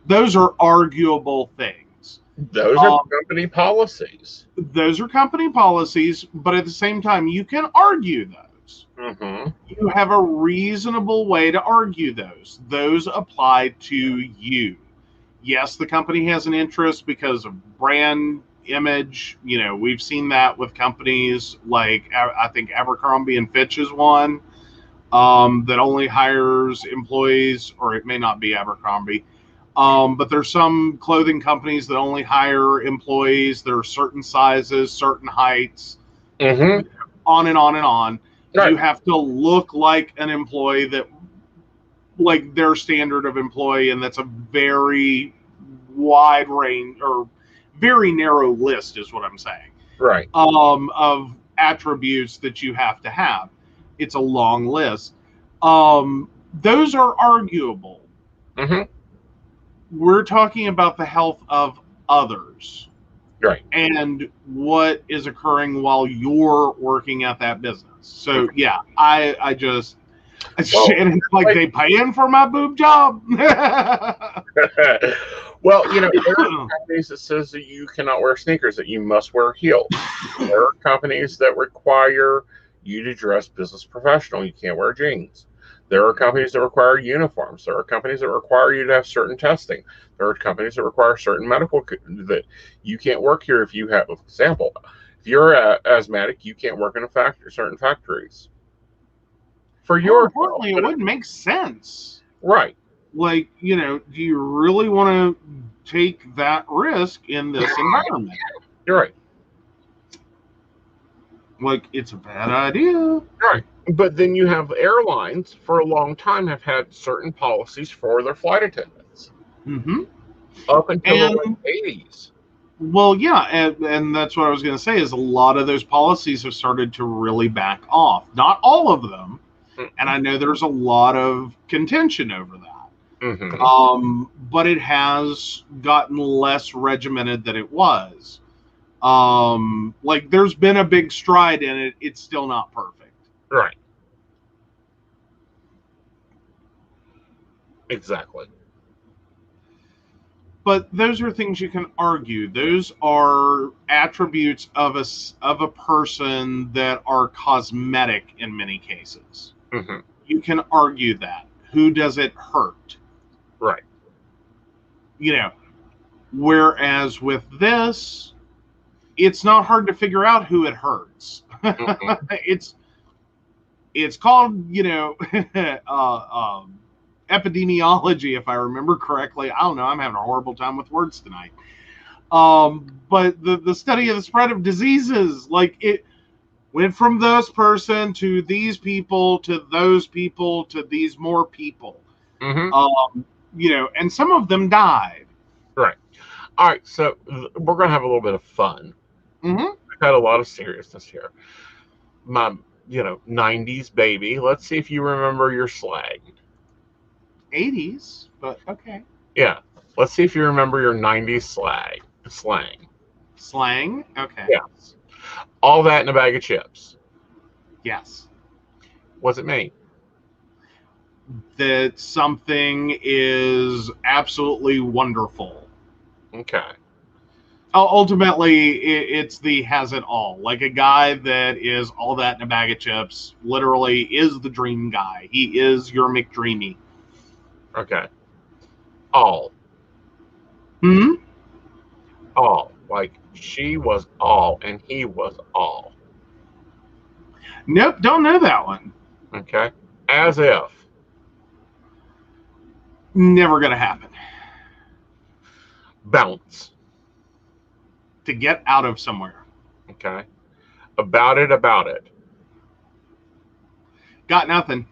Those are arguable things. Those are company policies. Those are company policies, but at the same time, you can argue those. You have a reasonable way to argue those. Those apply to you. Yes, the company has an interest because of brand image. You know, we've seen that with companies like, I think Abercrombie and Fitch is one that only hires employees, or it may not be Abercrombie. But there's some clothing companies that only hire employees. There are certain sizes, certain heights, on and on and on. Right. You have to look like an employee, that like their standard of employee, and that's a very wide range, or very narrow list is what I'm saying. Right. Of attributes that you have to have. It's a long list. Those are arguable. We're talking about the health of others. Right. And what is occurring while you're working at that business. So yeah, I just, and it's like they paying for my boob job. Well, you know, there are companies that says that you cannot wear sneakers, that you must wear heels. There are companies that require you to dress business professional. You can't wear jeans. There are companies that require uniforms. There are companies that require you to have certain testing. There are companies that require certain medical, that you can't work here if you have, for example, if you're asthmatic, you can't work in a factory, certain factories. For your importantly, it wouldn't make sense. Right. Like, you know, do you really want to take that risk in this environment? You're right. Like, it's a bad idea. Right. But then you have airlines for a long time have had certain policies for their flight attendants. Up until the 80s. Well, yeah, and that's what I was going to say, is a lot of those policies have started to really back off. Not all of them. And I know there's a lot of contention over that. But it has gotten less regimented than it was. Like, there's been a big stride in it. It's still not perfect. Right. Exactly. But those are things you can argue. Those are attributes of a person that are cosmetic in many cases. You can argue that. Who does it hurt? Right. You know, whereas with this, it's not hard to figure out who it hurts. It's called, you know, epidemiology, if I remember correctly. I don't know. I'm having a horrible time with words tonight. But the study of the spread of diseases, like, it went from this person to these people to those people to these more people. You know, and some of them died. Right. All right. So we're going to have a little bit of fun. We've had a lot of seriousness here. My, you know, 90s baby. Let's see if you remember your slang. 80s, but okay. Yeah. Let's see if you remember your 90s slang. Slang? Okay. Yes. All that in a bag of chips. Yes. What's it mean? That something is absolutely wonderful. Okay. Ultimately, it's the has it all. Like, a guy that is all that in a bag of chips literally is the dream guy. He is your McDreamy. Okay. All. All. Like, she was all and he was all. Nope, don't know that one. Okay. As if. Never gonna happen. Bounce. To get out of somewhere. Okay. About it. Got nothing.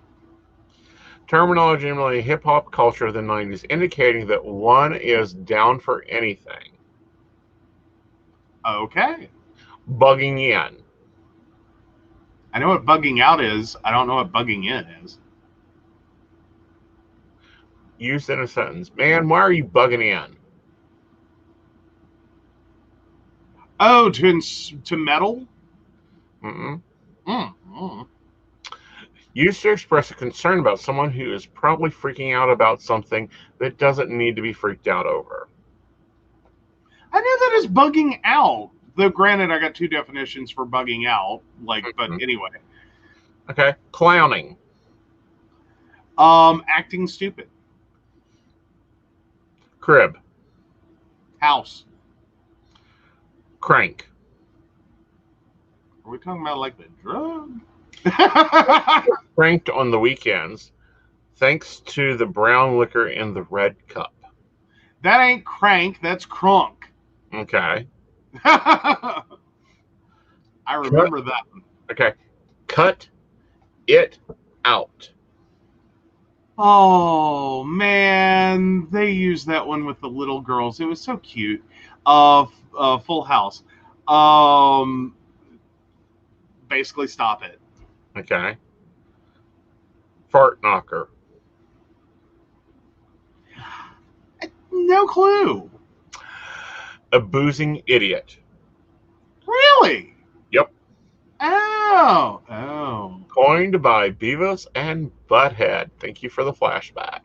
Terminology in hip-hop culture of the 90s indicating that one is down for anything. Okay. Bugging in. I know what bugging out is. I don't know what bugging in is. Used in a sentence. Man, why are you bugging in? Oh, to meddle? Used to express a concern about someone who is probably freaking out about something that doesn't need to be freaked out over. I know that is bugging out. Though, granted, I got two definitions for bugging out. Like, but anyway. Okay. Clowning. Acting stupid. Crib. House. Crank. Are we talking about like the drug? Cranked on the weekends, thanks to the brown liquor in the red cup. That ain't crank, that's crunk. Okay. I remember that one. Okay. Cut it out. Oh man, they used that one with the little girls. It was so cute. Full House. Basically, stop it. Okay. Fart knocker. No clue. A boozing idiot. Really? Yep. Oh. Coined by Beavis and Butthead. Thank you for the flashback.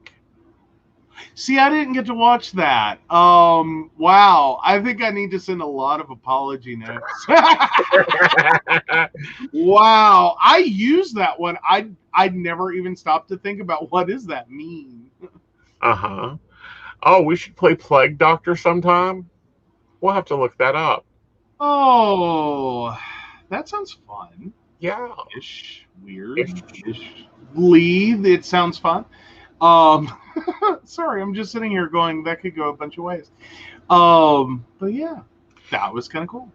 See, I didn't get to watch that. Wow. I think I need to send a lot of apology notes. Wow. I used that one. I'd never even stopped to think about what does that mean. Uh-huh. Oh, we should play Plague Doctor sometime. We'll have to look that up. Oh, that sounds fun. Yeah. Ish. Weird. Ish. Leave. It sounds fun. Sorry, I'm just sitting here going, that could go a bunch of ways. But yeah, that was kind of cool.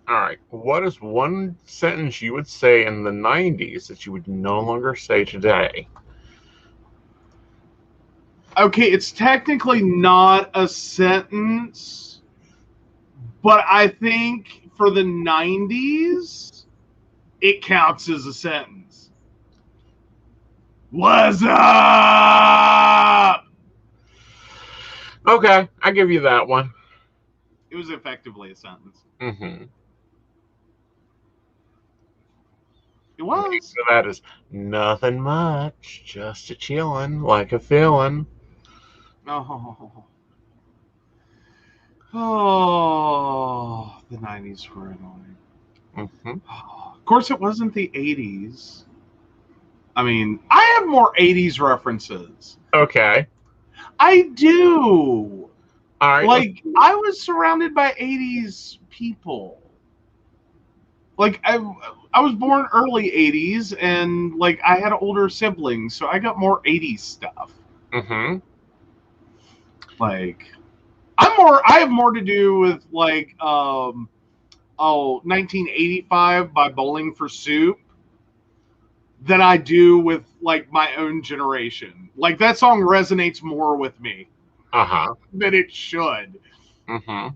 All right. What is one sentence you would say in the 90s that you would no longer say today? Okay, it's technically not a sentence, but I think for the 90s, it counts as a sentence. What's up? Okay, I give you that one. It was effectively a sentence. Mm-hmm. It was. So that is nothing much, just a chillin', like a feeling. Oh, the 90s were annoying. Mm-hmm. Of course, it wasn't the 80s. I mean, I have more 80s references. Okay. I do. All right. Like, I was surrounded by 80s people. Like, I was born early 80s, and, like, I had older siblings, so I got more 80s stuff. Mm-hmm. Like, I have more to do with, like, 1985 by Bowling for Soup than I do with, like, my own generation. Like, that song resonates more with me than it should. Mm-hmm.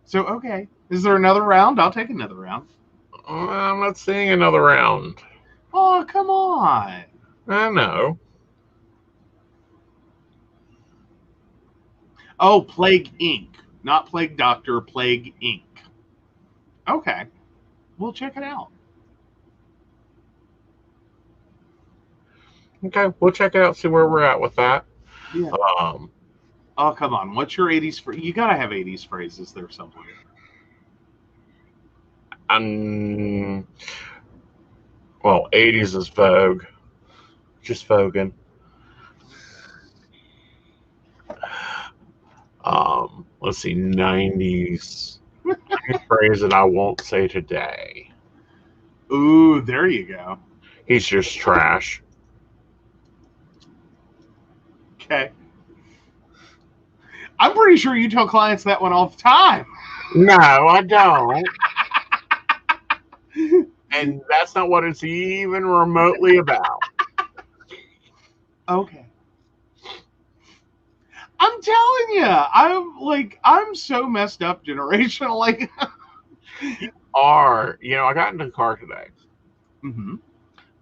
So, okay. Is there another round? I'll take another round. I'm not seeing another round. Oh, come on. I know. Oh, Plague Inc. Not Plague Doctor, Plague Inc. Okay. We'll check it out. Okay, we'll check it out, see where we're at with that. Yeah. Oh, come on. What's your 80s phrase? You got to have 80s phrases there somewhere. Well, 80s is Vogue. Just voguing. Let's see, 90s. Phrase that I won't say today. Ooh, there you go. He's just trash. Okay. I'm pretty sure you tell clients that one all the time. No, I don't. And that's not what it's even remotely about. Okay. I'm telling you, I'm so messed up generational. Like, You are. I got into the car today mm-hmm.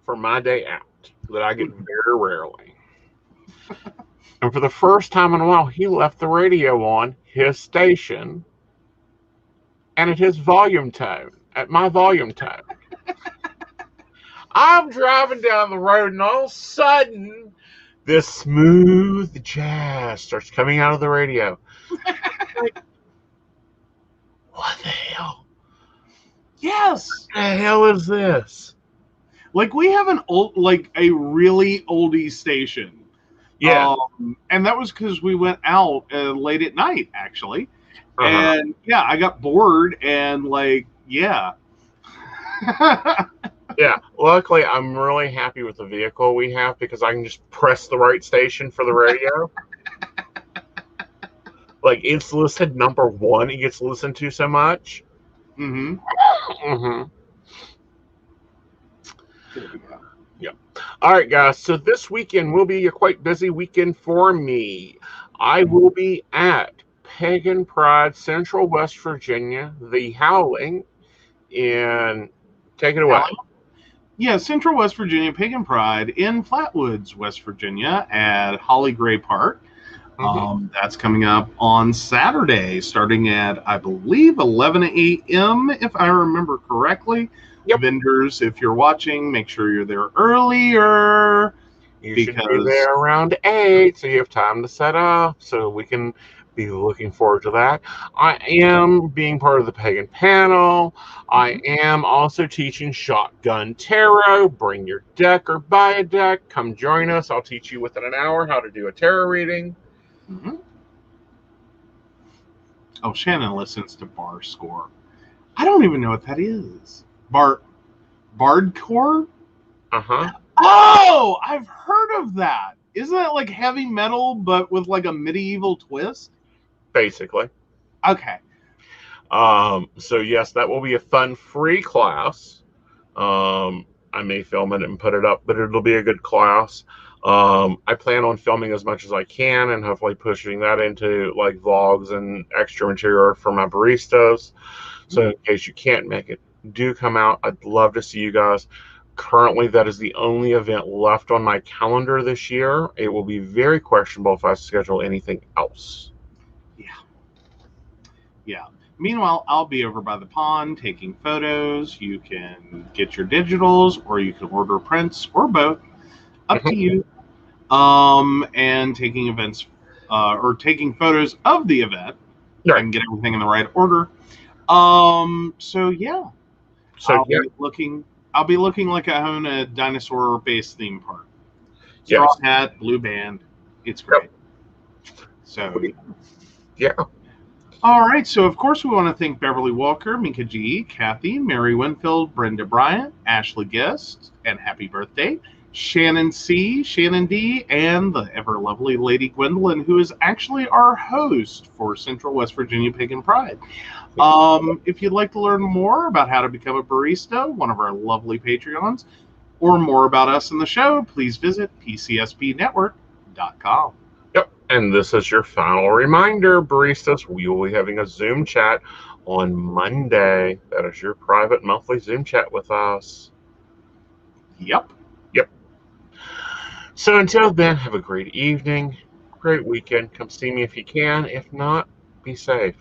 for my day out that I get very rarely. And for the first time in a while, he left the radio on his station and at his volume tone, at my volume tone. I'm driving down the road and all of a sudden, this smooth jazz starts coming out of the radio. Like, what the hell? Yes. What the hell is this? Like, we have a really oldie station. Yeah. And that was because we went out late at night, actually. And yeah, I got bored and like, yeah. Yeah, luckily I'm really happy with the vehicle we have because I can just press the right station for the radio. Like, it's listed number 1. It gets listened to so much. Mm-hmm. Mm-hmm. There we go. Yep. All right, guys. So this weekend will be a quite busy weekend for me. I will be at Pagan Pride, Central West Virginia, the Howling, and take it away. Yeah, Central West Virginia Pagan Pride in Flatwoods, West Virginia at Holly Gray Park. That's coming up on Saturday, starting at, I believe, 11 a.m., if I remember correctly. Yep. Vendors, if you're watching, make sure you're there earlier. You should be there around 8, so you have time to set up, so we can be looking forward to that. I am being part of the Pagan panel. I am also teaching Shotgun Tarot. Bring your deck or buy a deck. Come join us. I'll teach you within an hour how to do a tarot reading. Oh, Shannon listens to Bar Score. I don't even know what that is. Bardcore? Oh, I've heard of that. Isn't that like heavy metal, but with like a medieval twist? Basically. Okay. So yes, that will be a fun free class. I may film it and put it up, but it'll be a good class. I plan on filming as much as I can and hopefully pushing that into like vlogs and extra material for my baristas. So in case you can't make it, do come out. I'd love to see you guys. Currently, that is the only event left on my calendar this year. It will be very questionable if I schedule anything else. Yeah. Meanwhile, I'll be over by the pond taking photos. You can get your digitals or you can order prints or both. Up to you. And taking events or taking photos of the event. Right. And get everything in the right order. So yeah. I'll be looking like I own a dinosaur-based theme park. Straw hat, blue band. It's great. So yeah. All right, so of course we want to thank Beverly Walker, Mika G, Kathy, Mary Winfield, Brenda Bryant, Ashley Guest, and happy birthday, Shannon C, Shannon D, and the ever lovely Lady Gwendolyn, who is actually our host for Central West Virginia Pagan Pride. If you'd like to learn more about how to become a barista, one of our lovely Patreons, or more about us in the show, please visit PCSPnetwork.com. Yep, and this is your final reminder, baristas. We will be having a Zoom chat on Monday. That is your private monthly Zoom chat with us. Yep. So until then, have a great evening, great weekend. Come see me if you can. If not, be safe.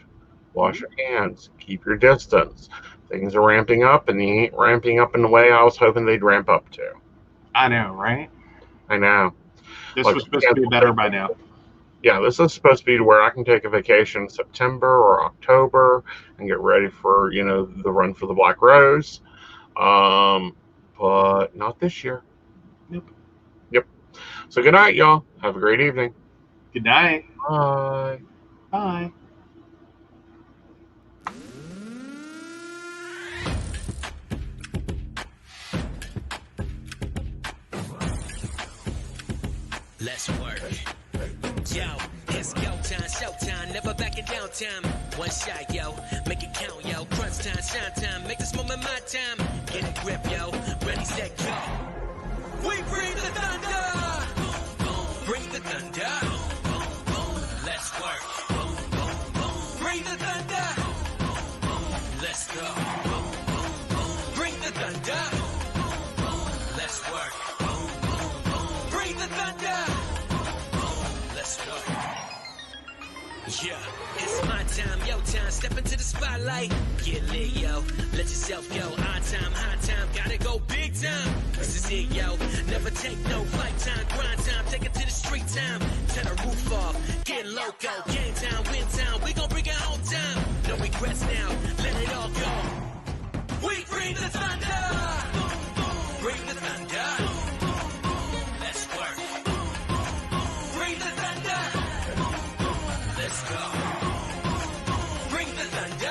Wash your hands. Keep your distance. Things are ramping up, and they ain't ramping up in the way I was hoping they'd ramp up to. I know, right? I know. This was supposed to be better by now. Yeah, this is supposed to be to where I can take a vacation in September or October and get ready for, the run for the Black Rose. But not this year. Nope. Yep. So good night, y'all. Have a great evening. Good night. Bye. Bye. Let's work. Yo, it's go time, showtime, never backing down time. One shot, yo, make it count, yo. Crunch time, shine time, make this moment my time. Get a grip, yo, ready, set, go. We bring the thunder. Bring the thunder. Let's work. Bring the thunder. Let's go. Bring the thunder. Let's work. Bring the thunder. Let's work. Yeah, it's my time, yo time. Step into the spotlight. Get lit, yo. Let yourself go. Our time, high time. Gotta go big time. This is it, yo. Never take no flight time. Grind time. Take it to the street time. Turn the roof off. Get loco. Game time, win time. We gon' bring it home time. No regrets now.